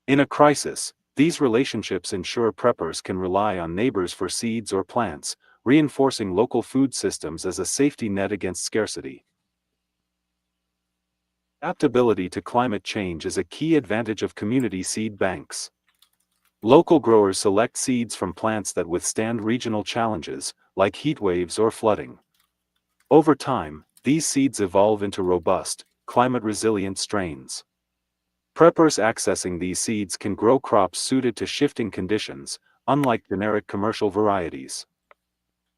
In a crisis, these relationships ensure preppers can rely on neighbors for seeds or plants, reinforcing local food systems as a safety net against scarcity. Adaptability to climate change is a key advantage of community seed banks. Local growers select seeds from plants that withstand regional challenges, like heat waves or flooding. Over time, these seeds evolve into robust, climate-resilient strains. Preppers accessing these seeds can grow crops suited to shifting conditions, unlike generic commercial varieties.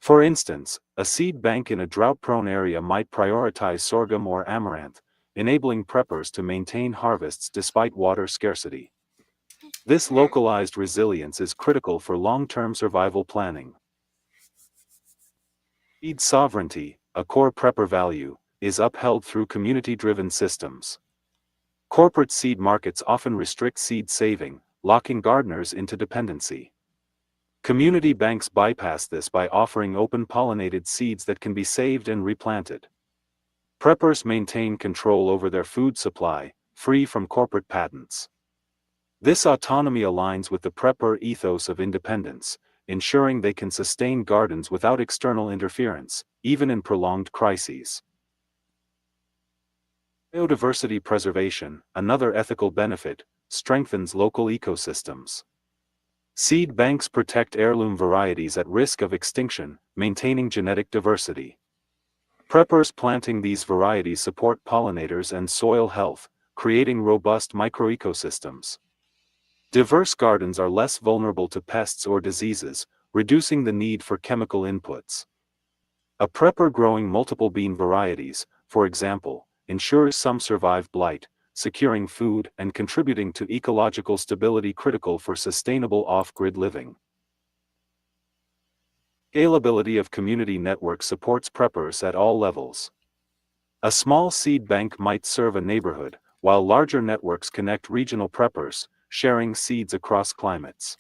For instance, a seed bank in a drought-prone area might prioritize sorghum or amaranth, enabling preppers to maintain harvests despite water scarcity. This localized resilience is critical for long-term survival planning. Seed sovereignty, a core prepper value, is upheld through community-driven systems. Corporate seed markets often restrict seed saving, locking gardeners into dependency. Community banks bypass this by offering open-pollinated seeds that can be saved and replanted. Preppers maintain control over their food supply, free from corporate patents. This autonomy aligns with the prepper ethos of independence, ensuring they can sustain gardens without external interference, even in prolonged crises. Biodiversity preservation, another ethical benefit, strengthens local ecosystems. Seed banks protect heirloom varieties at risk of extinction, maintaining genetic diversity. Preppers planting these varieties support pollinators and soil health, creating robust microecosystems. Diverse gardens are less vulnerable to pests or diseases, reducing the need for chemical inputs. A prepper growing multiple bean varieties, for example, ensures some survive blight, securing food and contributing to ecological stability critical for sustainable off-grid living. Scalability of community networks supports preppers at all levels. A small seed bank might serve a neighborhood, while larger networks connect regional preppers, sharing seeds across climates.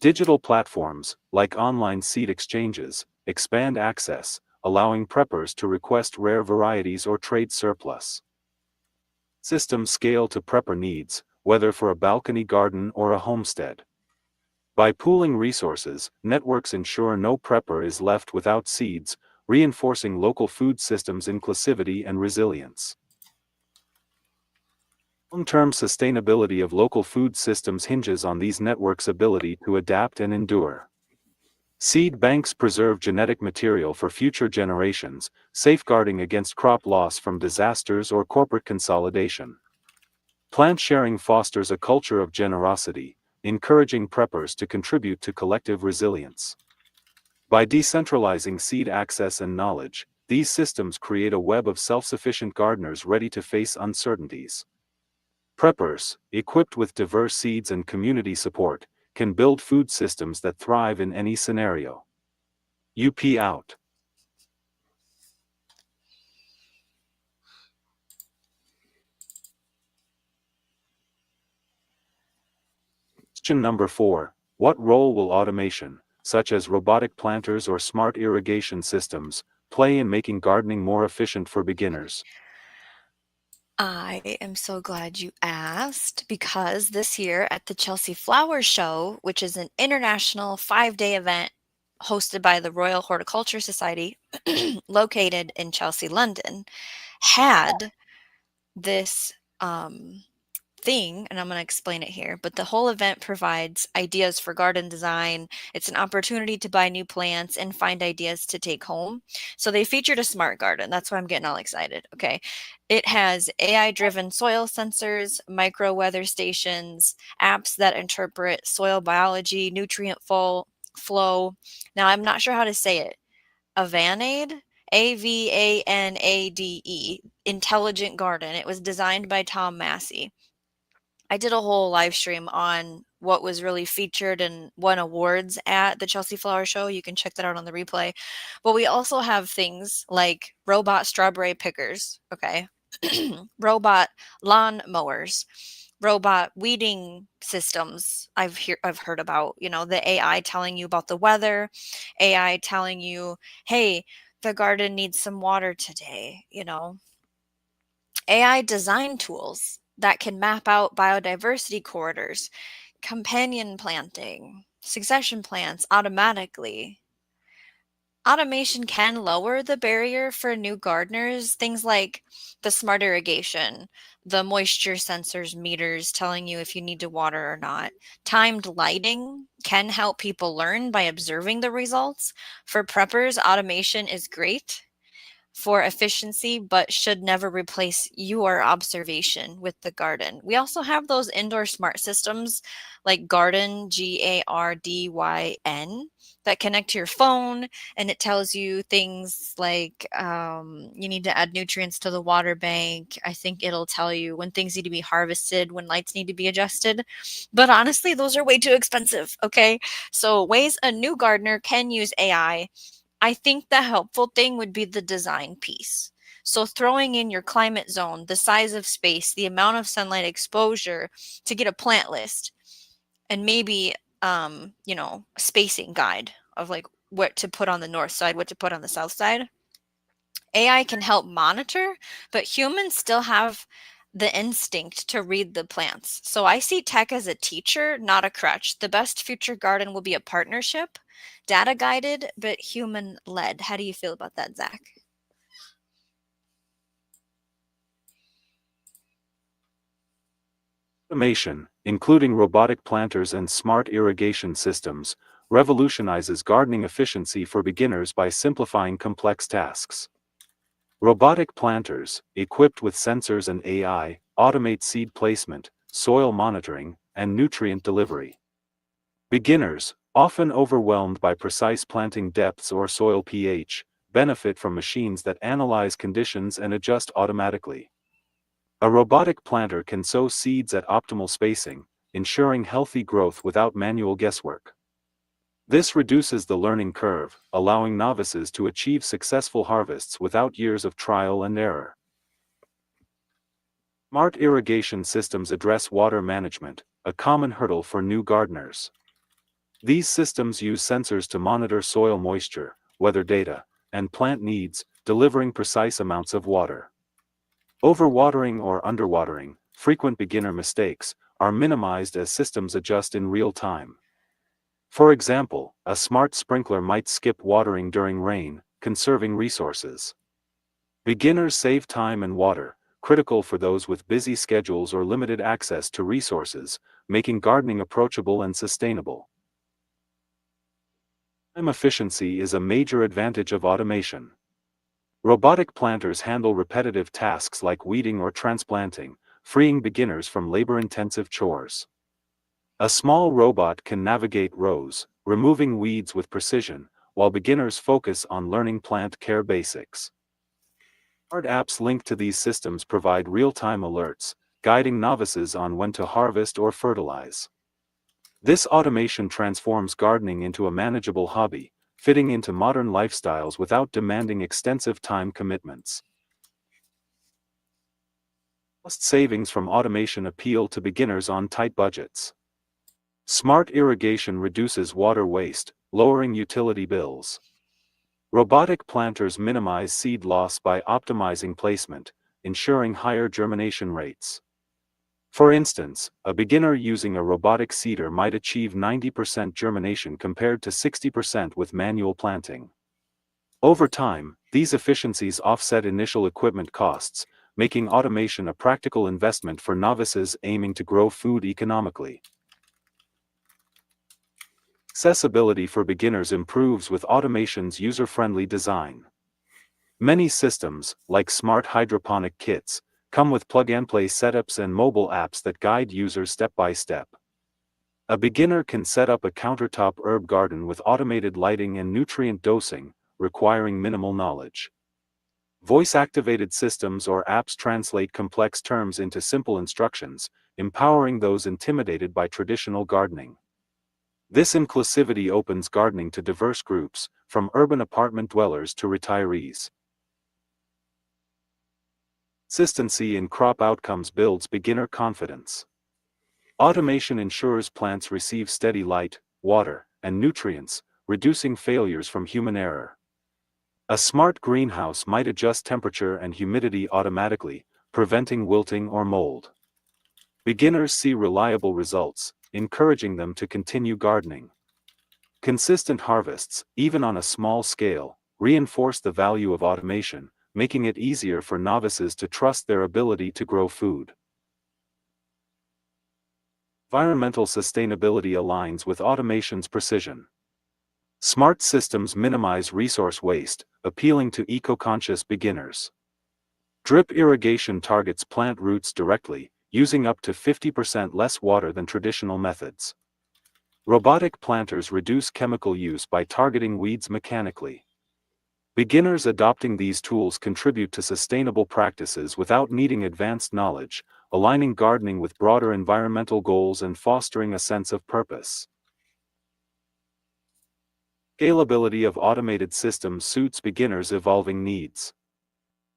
Digital platforms, like online seed exchanges, expand access, allowing preppers to request rare varieties or trade surplus. Systems scale to prepper needs, whether for a balcony garden or a homestead. By pooling resources, networks ensure no prepper is left without seeds, reinforcing local food systems' inclusivity and resilience. Long-term sustainability of local food systems hinges on these networks' ability to adapt and endure. Seed banks preserve genetic material for future generations, safeguarding against crop loss from disasters or corporate consolidation. Plant sharing fosters a culture of generosity, encouraging preppers to contribute to collective resilience. By decentralizing seed access and knowledge, these systems create a web of self-sufficient gardeners ready to face uncertainties. Preppers, equipped with diverse seeds and community support, can build food systems that thrive in any scenario. UP out. Question number 4. What role will automation, such as robotic planters or smart irrigation systems, play in making gardening more efficient for beginners? I am so glad you asked because this year at the Chelsea Flower Show, which is an international 5-day event hosted by the Royal Horticulture Society, located in Chelsea, London, had this thing, and I'm going to explain it here, but the whole event provides ideas for garden design. It's an opportunity to buy new plants and find ideas to take home. So they featured a smart garden. That's why I'm getting all excited. Okay. It has AI driven soil sensors, micro weather stations, apps that interpret soil biology, nutrient flow. Now, I'm not sure how to say it. Avanade, Avanade, Intelligent Garden. It was designed by Tom Massey. I did a whole live stream on what was really featured and won awards at the Chelsea Flower Show. You can check that out on the replay. But we also have things like robot strawberry pickers, okay? Robot lawn mowers, robot weeding systems. I've heard about, the AI telling you about the weather, AI telling you, "Hey, the garden needs some water today." AI design tools that can map out biodiversity corridors, companion planting, succession plants automatically. Automation can lower the barrier for new gardeners. Things like the smart irrigation, the moisture sensors meters telling you if you need to water or not. Timed lighting can help people learn by observing the results. For preppers, automation is great, for efficiency, but should never replace your observation with the garden. We also have those indoor smart systems like Garden, Gardyn, that connect to your phone, and it tells you things like you need to add nutrients to the water bank. I think it'll tell you when things need to be harvested, when lights need to be adjusted. But honestly, those are way too expensive, okay? So ways a new gardener can use AI, I think the helpful thing would be the design piece. So throwing in your climate zone, the size of space, the amount of sunlight exposure to get a plant list, and maybe a spacing guide of like what to put on the north side, what to put on the south side. AI can help monitor, but humans still have the instinct to read the plants. So I see tech as a teacher, not a crutch. The best future garden will be a partnership, data guided, but human led. How do you feel about that, Zach? Automation, including robotic planters and smart irrigation systems, revolutionizes gardening efficiency for beginners by simplifying complex tasks. Robotic planters, equipped with sensors and AI, automate seed placement, soil monitoring, and nutrient delivery. Beginners, often overwhelmed by precise planting depths or soil pH, benefit from machines that analyze conditions and adjust automatically. A robotic planter can sow seeds at optimal spacing, ensuring healthy growth without manual guesswork. This reduces the learning curve, allowing novices to achieve successful harvests without years of trial and error. Smart irrigation systems address water management, a common hurdle for new gardeners. These systems use sensors to monitor soil moisture, weather data, and plant needs, delivering precise amounts of water. Overwatering or underwatering, frequent beginner mistakes, are minimized as systems adjust in real time. For example, a smart sprinkler might skip watering during rain, conserving resources. Beginners save time and water, critical for those with busy schedules or limited access to resources, making gardening approachable and sustainable. Time efficiency is a major advantage of automation. Robotic planters handle repetitive tasks like weeding or transplanting, freeing beginners from labor-intensive chores. A small robot can navigate rows, removing weeds with precision, while beginners focus on learning plant care basics. Smart apps linked to these systems provide real-time alerts, guiding novices on when to harvest or fertilize. This automation transforms gardening into a manageable hobby, fitting into modern lifestyles without demanding extensive time commitments. Cost savings from automation appeal to beginners on tight budgets. Smart irrigation reduces water waste, lowering utility bills. Robotic planters minimize seed loss by optimizing placement, ensuring higher germination rates. For instance, a beginner using a robotic seeder might achieve 90% germination compared to 60% with manual planting. Over time, these efficiencies offset initial equipment costs, making automation a practical investment for novices aiming to grow food economically. Accessibility for beginners improves with automation's user-friendly design. Many systems, like smart hydroponic kits, come with plug-and-play setups and mobile apps that guide users step by step. A beginner can set up a countertop herb garden with automated lighting and nutrient dosing, requiring minimal knowledge. Voice-activated systems or apps translate complex terms into simple instructions, empowering those intimidated by traditional gardening. This inclusivity opens gardening to diverse groups, from urban apartment dwellers to retirees. Consistency in crop outcomes builds beginner confidence. Automation ensures plants receive steady light, water, and nutrients, reducing failures from human error. A smart greenhouse might adjust temperature and humidity automatically, preventing wilting or mold. Beginners see reliable results, encouraging them to continue gardening. Consistent harvests, even on a small scale, reinforce the value of automation, making it easier for novices to trust their ability to grow food. Environmental sustainability aligns with automation's precision. Smart systems minimize resource waste, appealing to eco-conscious beginners. Drip irrigation targets plant roots directly, using up to 50% less water than traditional methods. Robotic planters reduce chemical use by targeting weeds mechanically. Beginners adopting these tools contribute to sustainable practices without needing advanced knowledge, aligning gardening with broader environmental goals and fostering a sense of purpose. Scalability of automated systems suits beginners' evolving needs.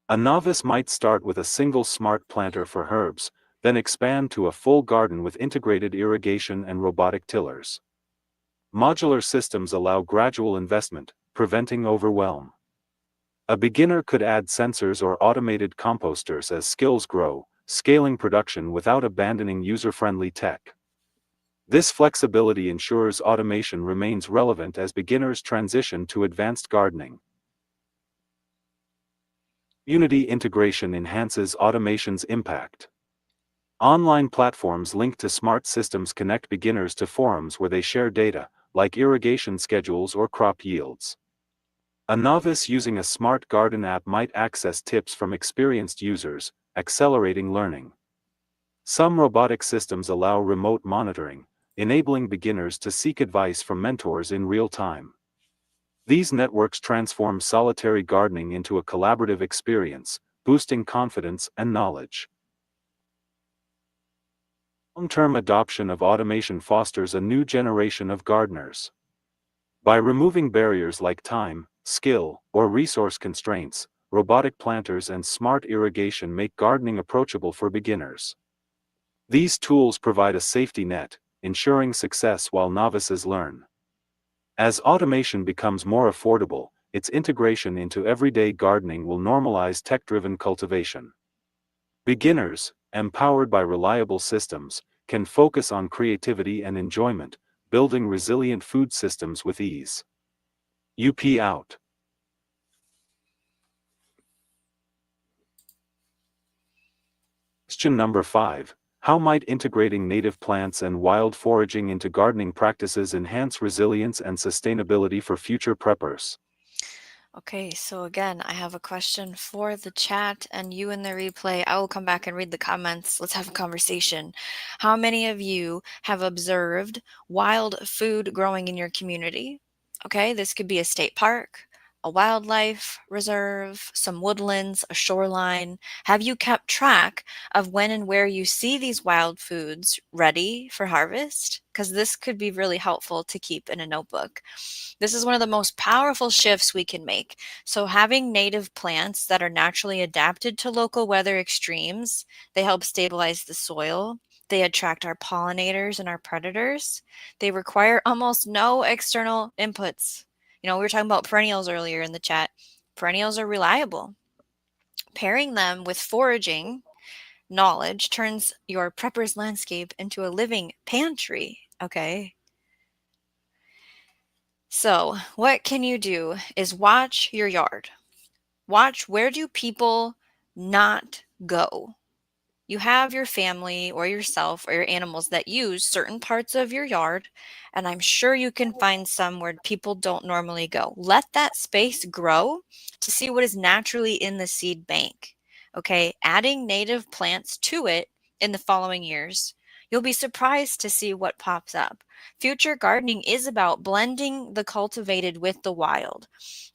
A novice might start with a single smart planter for herbs, then expand to a full garden with integrated irrigation and robotic tillers. Modular systems allow gradual investment, preventing overwhelm. A beginner could add sensors or automated composters as skills grow, scaling production without abandoning user-friendly tech. This flexibility ensures automation remains relevant as beginners transition to advanced gardening. Community integration enhances automation's impact. Online platforms linked to smart systems connect beginners to forums where they share data, like irrigation schedules or crop yields. A novice using a smart garden app might access tips from experienced users, accelerating learning. Some robotic systems allow remote monitoring, enabling beginners to seek advice from mentors in real time. These networks transform solitary gardening into a collaborative experience, boosting confidence and knowledge. Long-term adoption of automation fosters a new generation of gardeners. By removing barriers like time, skill, or resource constraints, robotic planters and smart irrigation make gardening approachable for beginners. These tools provide a safety net, ensuring success while novices learn. As automation becomes more affordable, its integration into everyday gardening will normalize tech-driven cultivation. Beginners, empowered by reliable systems, can focus on creativity and enjoyment, building resilient food systems with ease. UP out. Question number 5. How might integrating native plants and wild foraging into gardening practices enhance resilience and sustainability for future preppers? Okay, so again, I have a question for the chat and you in the replay. I will come back and read the comments. Let's have a conversation. How many of you have observed wild food growing in your community? Okay, this could be a state park, a wildlife reserve, some woodlands, a shoreline. Have you kept track of when and where you see these wild foods ready for harvest? Because this could be really helpful to keep in a notebook. This is one of the most powerful shifts we can make. So having native plants that are naturally adapted to local weather extremes, they help stabilize the soil. They attract our pollinators and our predators. They require almost no external inputs. You know, we were talking about perennials earlier in the chat. Perennials are reliable. Pairing them with foraging knowledge turns your prepper's landscape into a living pantry. Okay. So, what can you do is watch your yard. Watch, where do people not go? You have your family or yourself or your animals that use certain parts of your yard, and I'm sure you can find some where people don't normally go. Let that space grow to see what is naturally in the seed bank. Okay, adding native plants to it in the following years. You'll be surprised to see what pops up. Future gardening is about blending the cultivated with the wild.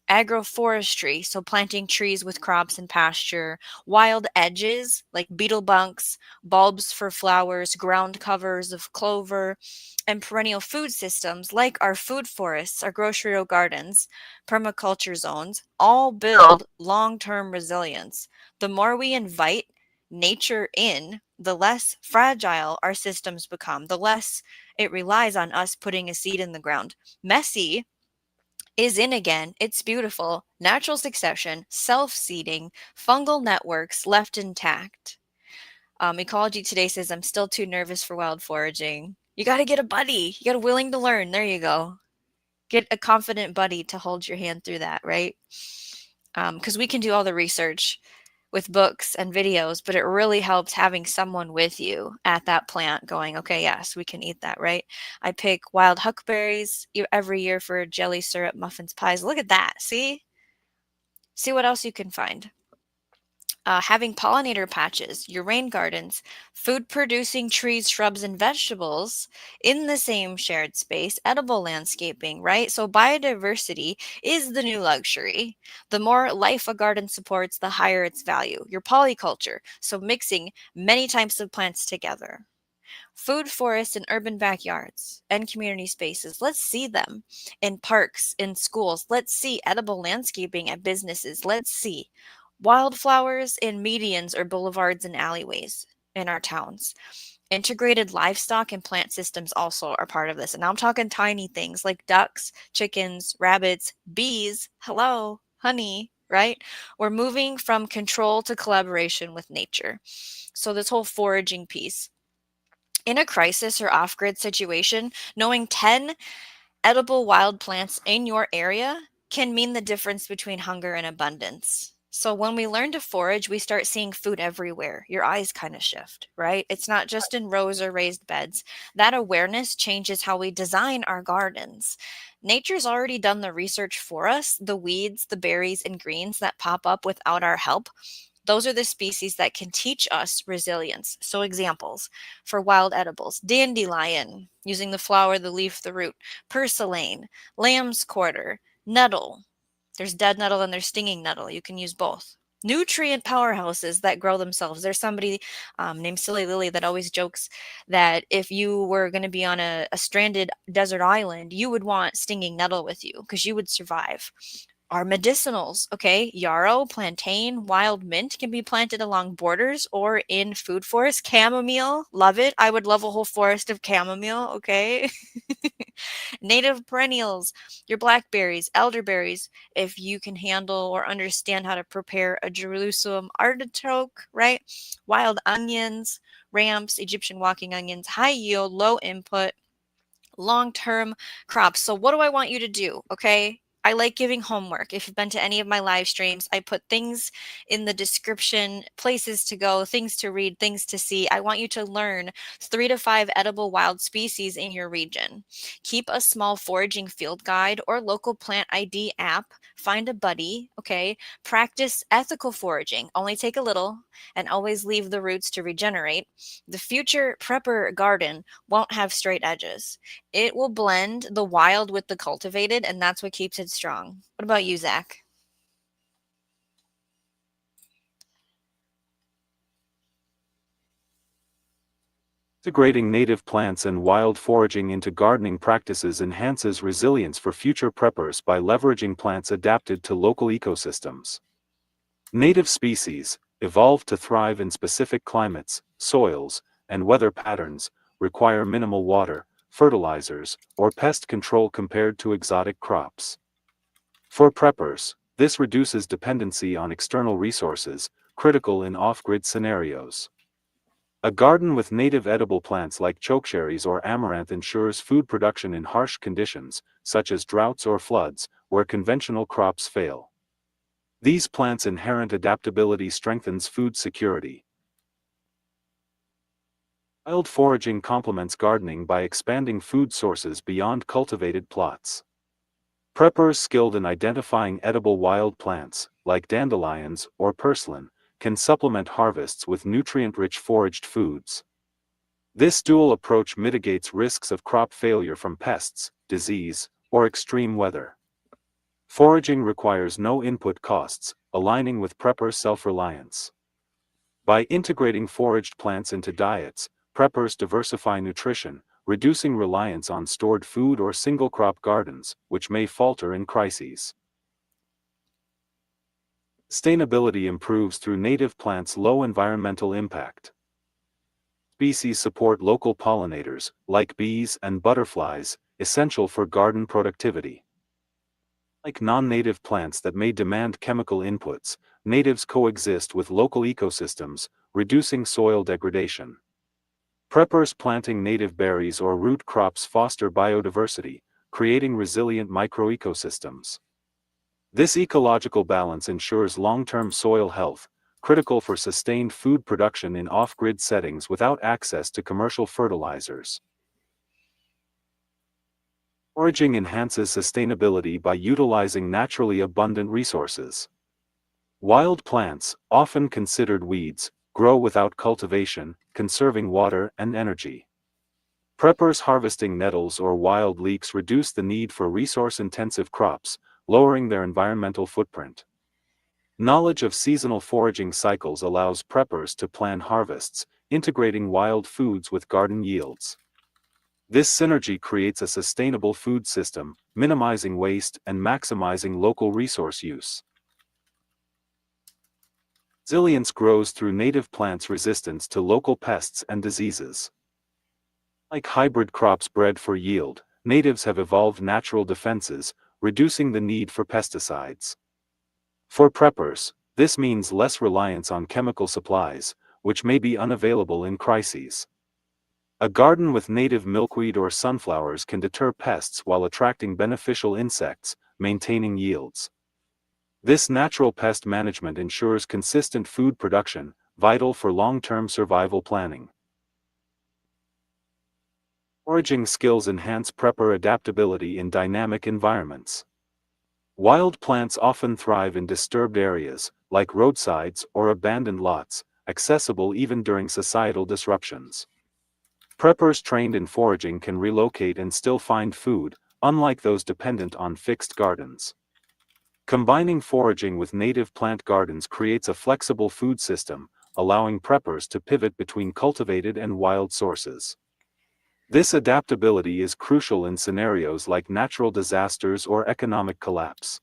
Agroforestry, so planting trees with crops and pasture, wild edges like beetle bunks, bulbs for flowers, ground covers of clover, and perennial food systems like our food forests, our grocery row gardens, permaculture zones, all build long-term resilience. The more we invite nature in, the less fragile our systems become, the less it relies on us putting a seed in the ground. Messy is in again. It's beautiful. Natural succession, self-seeding, fungal networks left intact. Ecology Today says, I'm still too nervous for wild foraging. You got to get a buddy. You got to willing to learn. There you go. Get a confident buddy to hold your hand through that, right? Because we can do all the research. with books and videos, but it really helps having someone with you at that plant going, okay, yes, we can eat that, right? I pick wild huckberries every year for jelly syrup, muffins, pies. Look at that. See? See what else you can find. Having pollinator patches, your rain gardens, food producing trees, shrubs, and vegetables in the same shared space, edible landscaping, right? So, biodiversity is the new luxury. The more life a garden supports, the higher its value. Your polyculture, so mixing many types of plants together. Food forests in urban backyards and community spaces. Let's see them in parks, in schools. Let's see edible landscaping at businesses. Let's see wildflowers in medians or boulevards and alleyways in our towns. Integrated livestock and plant systems also are part of this. And now I'm talking tiny things like ducks, chickens, rabbits, bees, hello, honey, right? We're moving from control to collaboration with nature. So, this whole foraging piece. In a crisis or off grid situation, knowing 10 edible wild plants in your area can mean the difference between hunger and abundance. So when we learn to forage, we start seeing food everywhere. Your eyes kind of shift, right? It's not just in rows or raised beds. That awareness changes how we design our gardens. Nature's already done the research for us. The weeds, the berries, and greens that pop up without our help, those are the species that can teach us resilience. So, examples for wild edibles: dandelion, using the flower, the leaf, the root; purslane, lamb's quarter, nettle. There's dead nettle and there's stinging nettle. You can use both. Nutrient powerhouses that grow themselves. There's somebody named Silly Lily that always jokes that if you were going to be on a stranded desert island, you would want stinging nettle with you because you would survive. Are medicinals, okay? Yarrow, plantain, wild mint can be planted along borders or in food forests. Chamomile, love it. I would love a whole forest of chamomile, okay? Native perennials, your blackberries, elderberries, if you can handle or understand how to prepare a Jerusalem artichoke, right? Wild onions, ramps, Egyptian walking onions, high yield, low input, long-term crops. So what do I want you to do? Okay. I like giving homework. If you've been to any of my live streams, I put things in the description, places to go, things to read, things to see. I want you to learn 3 to 5 edible wild species in your region. Keep a small foraging field guide or local plant ID app. Find a buddy, okay? Practice ethical foraging. Only take a little and always leave the roots to regenerate. The future prepper garden won't have straight edges. It will blend the wild with the cultivated, and that's what keeps it strong. What about you, Zach? Integrating native plants and wild foraging into gardening practices enhances resilience for future preppers by leveraging plants adapted to local ecosystems. Native species, evolved to thrive in specific climates, soils, and weather patterns, require minimal water, fertilizers, or pest control compared to exotic crops. For preppers, this reduces dependency on external resources, critical in off-grid scenarios. A garden with native edible plants like chokecherries or amaranth ensures food production in harsh conditions, such as droughts or floods, where conventional crops fail. These plants' inherent adaptability strengthens food security. Wild foraging complements gardening by expanding food sources beyond cultivated plots. Preppers skilled in identifying edible wild plants, like dandelions or purslane, can supplement harvests with nutrient-rich foraged foods. This dual approach mitigates risks of crop failure from pests, disease, or extreme weather. Foraging requires no input costs, aligning with prepper self-reliance. By integrating foraged plants into diets, preppers diversify nutrition, reducing reliance on stored food or single-crop gardens, which may falter in crises. Sustainability improves through native plants' low environmental impact. Species support local pollinators, like bees and butterflies, essential for garden productivity. Like non-native plants that may demand chemical inputs, natives coexist with local ecosystems, reducing soil degradation. Preppers planting native berries or root crops foster biodiversity, creating resilient microecosystems. This ecological balance ensures long-term soil health, critical for sustained food production in off-grid settings without access to commercial fertilizers. Foraging enhances sustainability by utilizing naturally abundant resources. Wild plants, often considered weeds, grow without cultivation, conserving water and energy. Preppers harvesting nettles or wild leeks reduce the need for resource-intensive crops, lowering their environmental footprint. Knowledge of seasonal foraging cycles allows preppers to plan harvests, integrating wild foods with garden yields. This synergy creates a sustainable food system, minimizing waste and maximizing local resource use. Resilience grows through native plants' resistance to local pests and diseases. Like hybrid crops bred for yield, natives have evolved natural defenses, reducing the need for pesticides. For preppers, this means less reliance on chemical supplies, which may be unavailable in crises. A garden with native milkweed or sunflowers can deter pests while attracting beneficial insects, maintaining yields. This natural pest management ensures consistent food production, vital for long-term survival planning. Foraging skills enhance prepper adaptability in dynamic environments. Wild plants often thrive in disturbed areas, like roadsides or abandoned lots, accessible even during societal disruptions. Preppers trained in foraging can relocate and still find food, unlike those dependent on fixed gardens. Combining foraging with native plant gardens creates a flexible food system, allowing preppers to pivot between cultivated and wild sources. This adaptability is crucial in scenarios like natural disasters or economic collapse.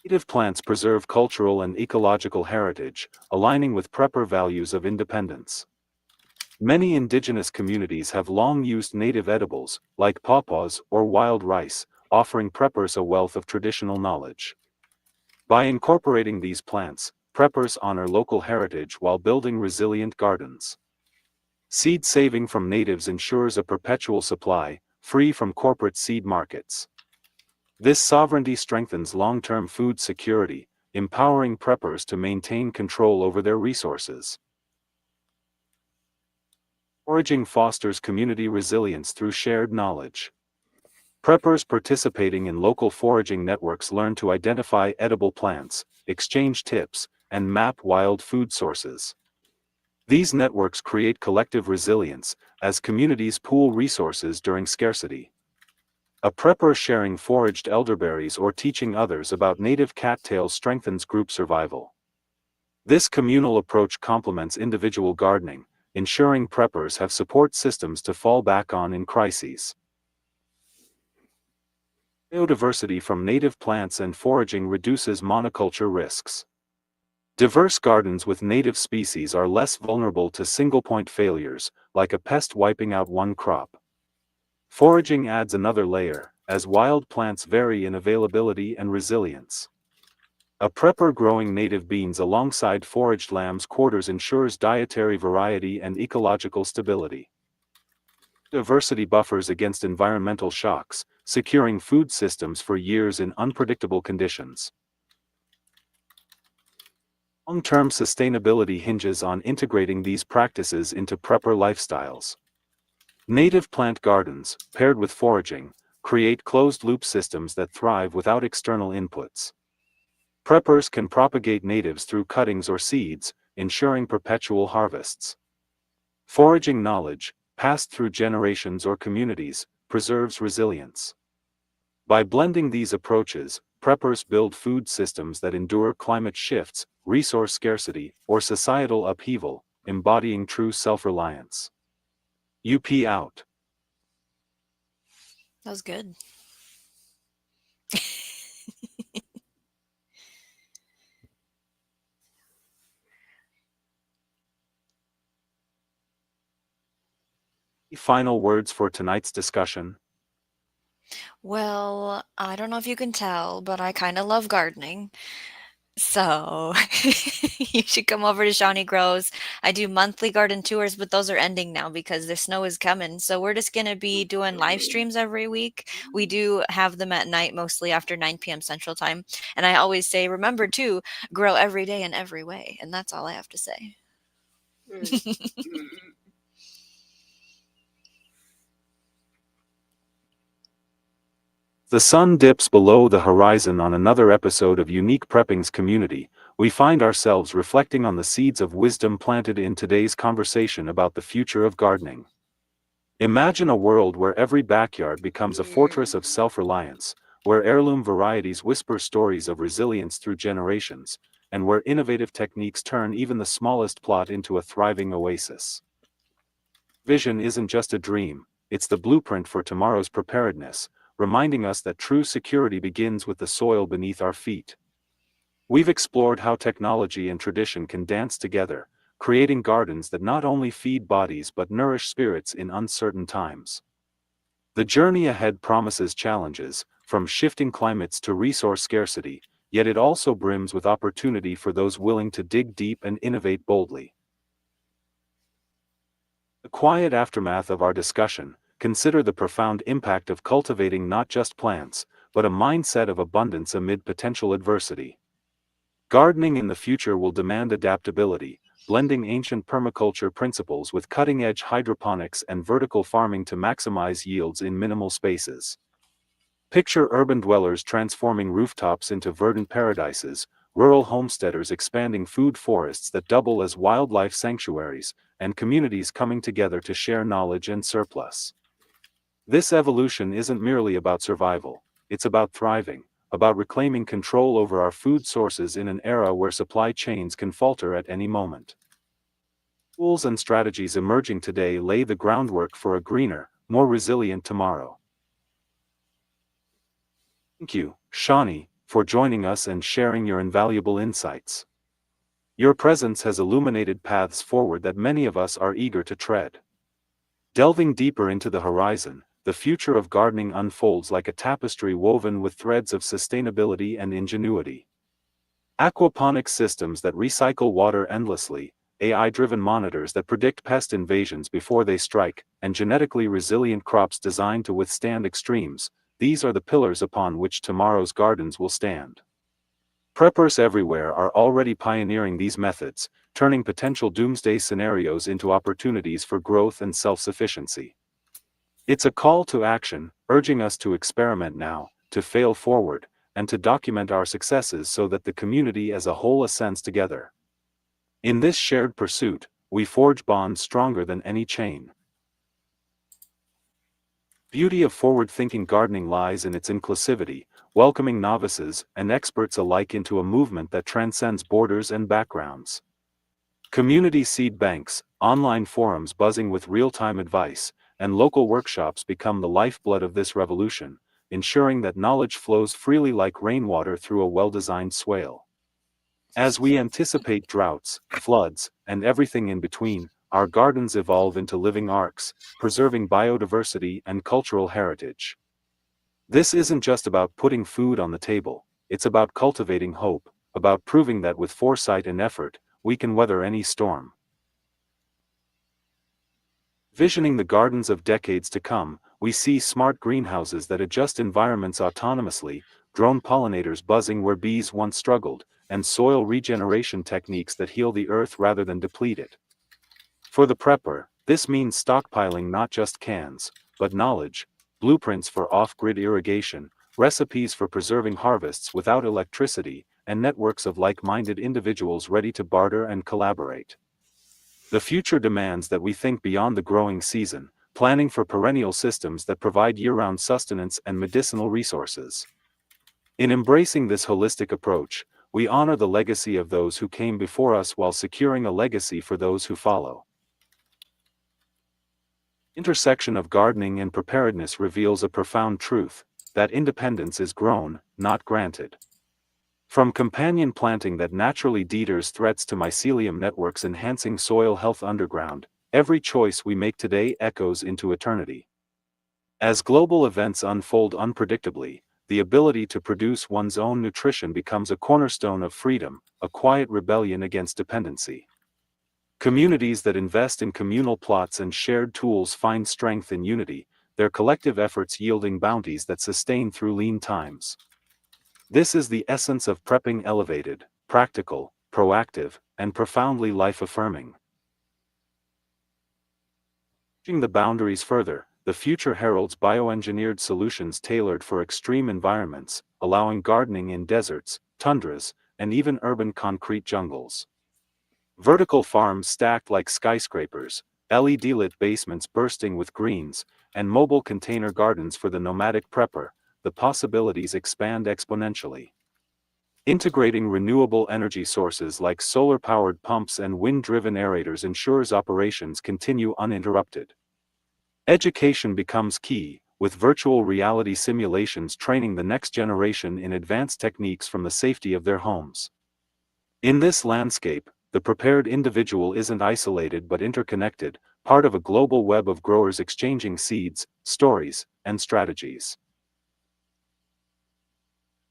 Native plants preserve cultural and ecological heritage, aligning with prepper values of independence. Many indigenous communities have long used native edibles, like pawpaws or wild rice, offering preppers a wealth of traditional knowledge. By incorporating these plants, preppers honor local heritage while building resilient gardens. Seed saving from natives ensures a perpetual supply, free from corporate seed markets. This sovereignty strengthens long-term food security, empowering preppers to maintain control over their resources. Foraging fosters community resilience through shared knowledge. Preppers participating in local foraging networks learn to identify edible plants, exchange tips, and map wild food sources. These networks create collective resilience, as communities pool resources during scarcity. A prepper sharing foraged elderberries or teaching others about native cattails strengthens group survival. This communal approach complements individual gardening, ensuring preppers have support systems to fall back on in crises. Biodiversity from native plants and foraging reduces monoculture risks. Diverse gardens with native species are less vulnerable to single-point failures, like a pest wiping out one crop. Foraging adds another layer, as wild plants vary in availability and resilience. A prepper growing native beans alongside foraged lamb's quarters ensures dietary variety and ecological stability. Diversity buffers against environmental shocks, securing food systems for years in unpredictable conditions. Long-term sustainability hinges on integrating these practices into prepper lifestyles. Native plant gardens, paired with foraging, create closed-loop systems that thrive without external inputs. Preppers can propagate natives through cuttings or seeds, ensuring perpetual harvests. Foraging knowledge, passed through generations or communities, preserves resilience. By blending these approaches, preppers build food systems that endure climate shifts, resource scarcity, or societal upheaval, embodying true self-reliance. UP out. That was good. Final words for tonight's discussion. Well, I don't know if you can tell, but I kind of love gardening. So you should come over to Shawnee Grows. I do monthly garden tours, but those are ending now because the snow is coming. So we're just going to be doing live streams every week. We do have them at night, mostly after 9 p.m. Central Time. And I always say, remember to grow every day in every way. And that's all I have to say. The sun dips below the horizon on another episode of Unique Prepping's Community. We find ourselves reflecting on the seeds of wisdom planted in today's conversation about the future of gardening. Imagine a world where every backyard becomes a fortress of self-reliance, where heirloom varieties whisper stories of resilience through generations, and where innovative techniques turn even the smallest plot into a thriving oasis. Vision isn't just a dream, it's the blueprint for tomorrow's preparedness, reminding us that true security begins with the soil beneath our feet. We've explored how technology and tradition can dance together, creating gardens that not only feed bodies but nourish spirits in uncertain times. The journey ahead promises challenges, from shifting climates to resource scarcity, yet it also brims with opportunity for those willing to dig deep and innovate boldly. The quiet aftermath of our discussion, consider the profound impact of cultivating not just plants, but a mindset of abundance amid potential adversity. Gardening in the future will demand adaptability, blending ancient permaculture principles with cutting-edge hydroponics and vertical farming to maximize yields in minimal spaces. Picture urban dwellers transforming rooftops into verdant paradises, rural homesteaders expanding food forests that double as wildlife sanctuaries, and communities coming together to share knowledge and surplus. This evolution isn't merely about survival, it's about thriving, about reclaiming control over our food sources in an era where supply chains can falter at any moment. Tools and strategies emerging today lay the groundwork for a greener, more resilient tomorrow. Thank you, Shawnee, for joining us and sharing your invaluable insights. Your presence has illuminated paths forward that many of us are eager to tread. Delving deeper into the horizon, the future of gardening unfolds like a tapestry woven with threads of sustainability and ingenuity. Aquaponics systems that recycle water endlessly, AI-driven monitors that predict pest invasions before they strike, and genetically resilient crops designed to withstand extremes, these are the pillars upon which tomorrow's gardens will stand. Preppers everywhere are already pioneering these methods, turning potential doomsday scenarios into opportunities for growth and self-sufficiency. It's a call to action, urging us to experiment now, to fail forward, and to document our successes so that the community as a whole ascends together. In this shared pursuit, we forge bonds stronger than any chain. Beauty of forward-thinking gardening lies in its inclusivity, welcoming novices and experts alike into a movement that transcends borders and backgrounds. Community seed banks, online forums buzzing with real-time advice, and local workshops become the lifeblood of this revolution, ensuring that knowledge flows freely like rainwater through a well-designed swale. As we anticipate droughts, floods, and everything in between, our gardens evolve into living arcs, preserving biodiversity and cultural heritage. This isn't just about putting food on the table, it's about cultivating hope, about proving that with foresight and effort, we can weather any storm. Visioning the gardens of decades to come, we see smart greenhouses that adjust environments autonomously, drone pollinators buzzing where bees once struggled, and soil regeneration techniques that heal the earth rather than deplete it. For the prepper, this means stockpiling not just cans, but knowledge, blueprints for off-grid irrigation, recipes for preserving harvests without electricity, and networks of like-minded individuals ready to barter and collaborate. The future demands that we think beyond the growing season, planning for perennial systems that provide year-round sustenance and medicinal resources. In embracing this holistic approach, we honor the legacy of those who came before us while securing a legacy for those who follow. Intersection of gardening and preparedness reveals a profound truth, that independence is grown, not granted. From companion planting that naturally deters threats to mycelium networks enhancing soil health underground, every choice we make today echoes into eternity. As global events unfold unpredictably, the ability to produce one's own nutrition becomes a cornerstone of freedom, a quiet rebellion against dependency. Communities that invest in communal plots and shared tools find strength in unity, their collective efforts yielding bounties that sustain through lean times. This is the essence of prepping: elevated, practical, proactive, and profoundly life-affirming. Pushing the boundaries further, the future heralds bioengineered solutions tailored for extreme environments, allowing gardening in deserts, tundras, and even urban concrete jungles. Vertical farms stacked like skyscrapers, LED-lit basements bursting with greens, and mobile container gardens for the nomadic prepper, the possibilities expand exponentially. Integrating renewable energy sources like solar-powered pumps and wind-driven aerators ensures operations continue uninterrupted. Education becomes key, with virtual reality simulations training the next generation in advanced techniques from the safety of their homes. In this landscape, the prepared individual isn't isolated but interconnected, part of a global web of growers exchanging seeds, stories, and strategies.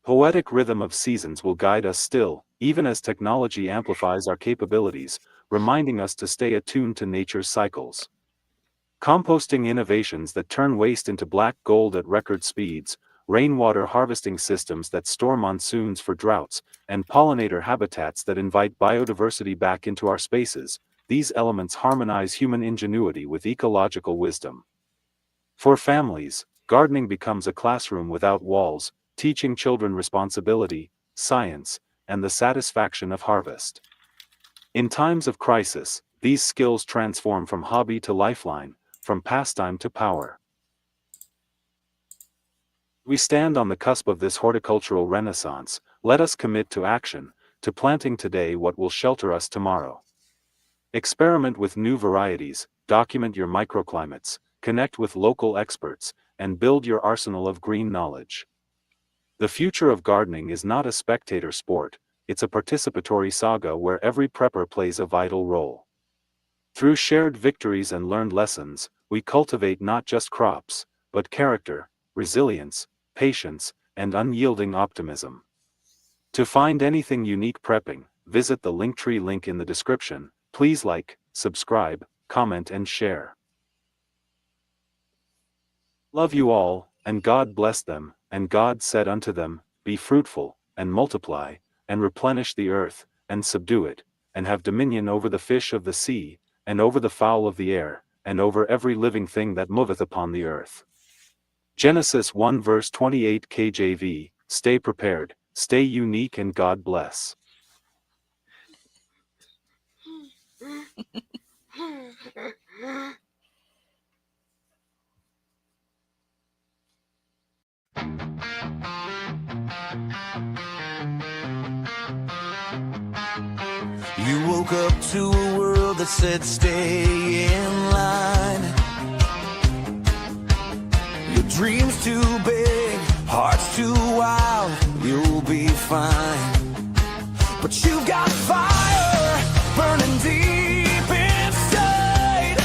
Poetic rhythm of seasons will guide us still, even as technology amplifies our capabilities, reminding us to stay attuned to nature's cycles. Composting innovations that turn waste into black gold at record speeds, rainwater harvesting systems that store monsoons for droughts, and pollinator habitats that invite biodiversity back into our spaces, these elements harmonize human ingenuity with ecological wisdom. For families, gardening becomes a classroom without walls, teaching children responsibility, science, and the satisfaction of harvest. In times of crisis, these skills transform from hobby to lifeline, from pastime to power. We stand on the cusp of this horticultural renaissance. Let us commit to action, to planting today what will shelter us tomorrow. Experiment with new varieties, document your microclimates, connect with local experts, and build your arsenal of green knowledge. The future of gardening is not a spectator sport, it's a participatory saga where every prepper plays a vital role. Through shared victories and learned lessons, we cultivate not just crops, but character, resilience, patience, and unyielding optimism. To find anything unique prepping, visit the LinkTree link in the description. Please like, subscribe, comment and share. Love you all, and God bless them. And God said unto them, Be fruitful, and multiply, and replenish the earth, and subdue it, and have dominion over the fish of the sea, and over the fowl of the air, and over every living thing that moveth upon the earth. Genesis 1 verse 28 KJV. Stay prepared, stay unique, and God bless. You woke up to a world that said stay in line. Your dreams too big, heart's too wild, you'll be fine. But you've got fire burning deep inside.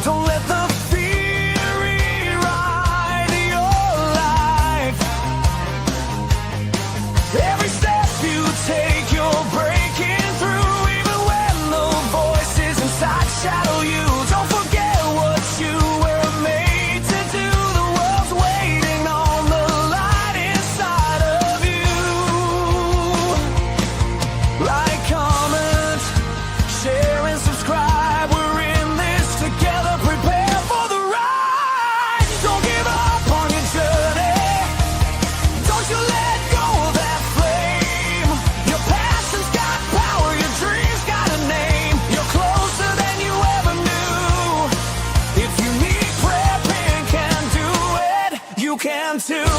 Don't let the fear rewrite your life. Every step you take, you're breaking through. Even when the voices inside shadow you, don't forget what you were made to do. The world's waiting on the light inside of you. Like, comment, share and subscribe. We're in this together. Prepare for the ride. Don't give up on your journey. Don't you let go of that flame. Your passion's got power, your dream's got a name. You're closer than you ever knew. If unique prepping can do it, you can too.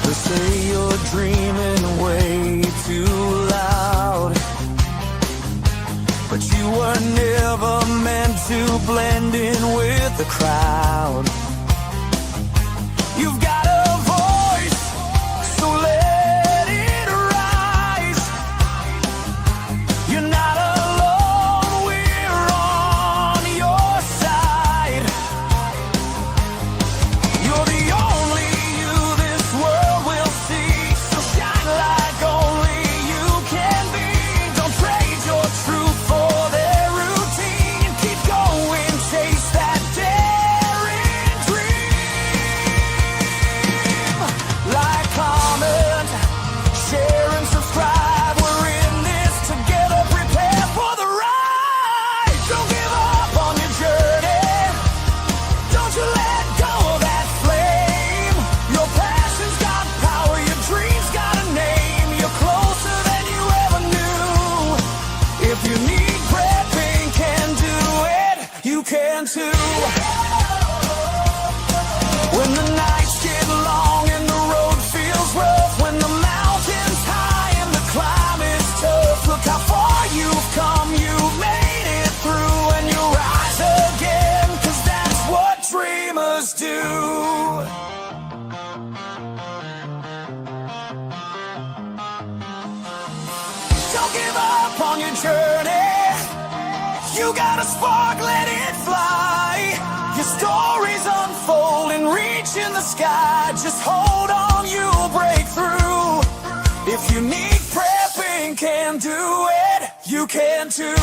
They say you're dreaming way too loud, but you were never meant to blend in with the crowd. You've got a voice, so let it rise. You're not alone, we're on When the nights get long and the road feels rough, when the mountain's high and the climb is tough, look how far you've come, you've made it through, and you'll rise again, 'cause that's what dreamers do. Don't give up on your journey. You got a spark, let it fly. Your stories unfold and reach in the sky. Just hold on, you'll break through. If unique prepping can do it, you can too.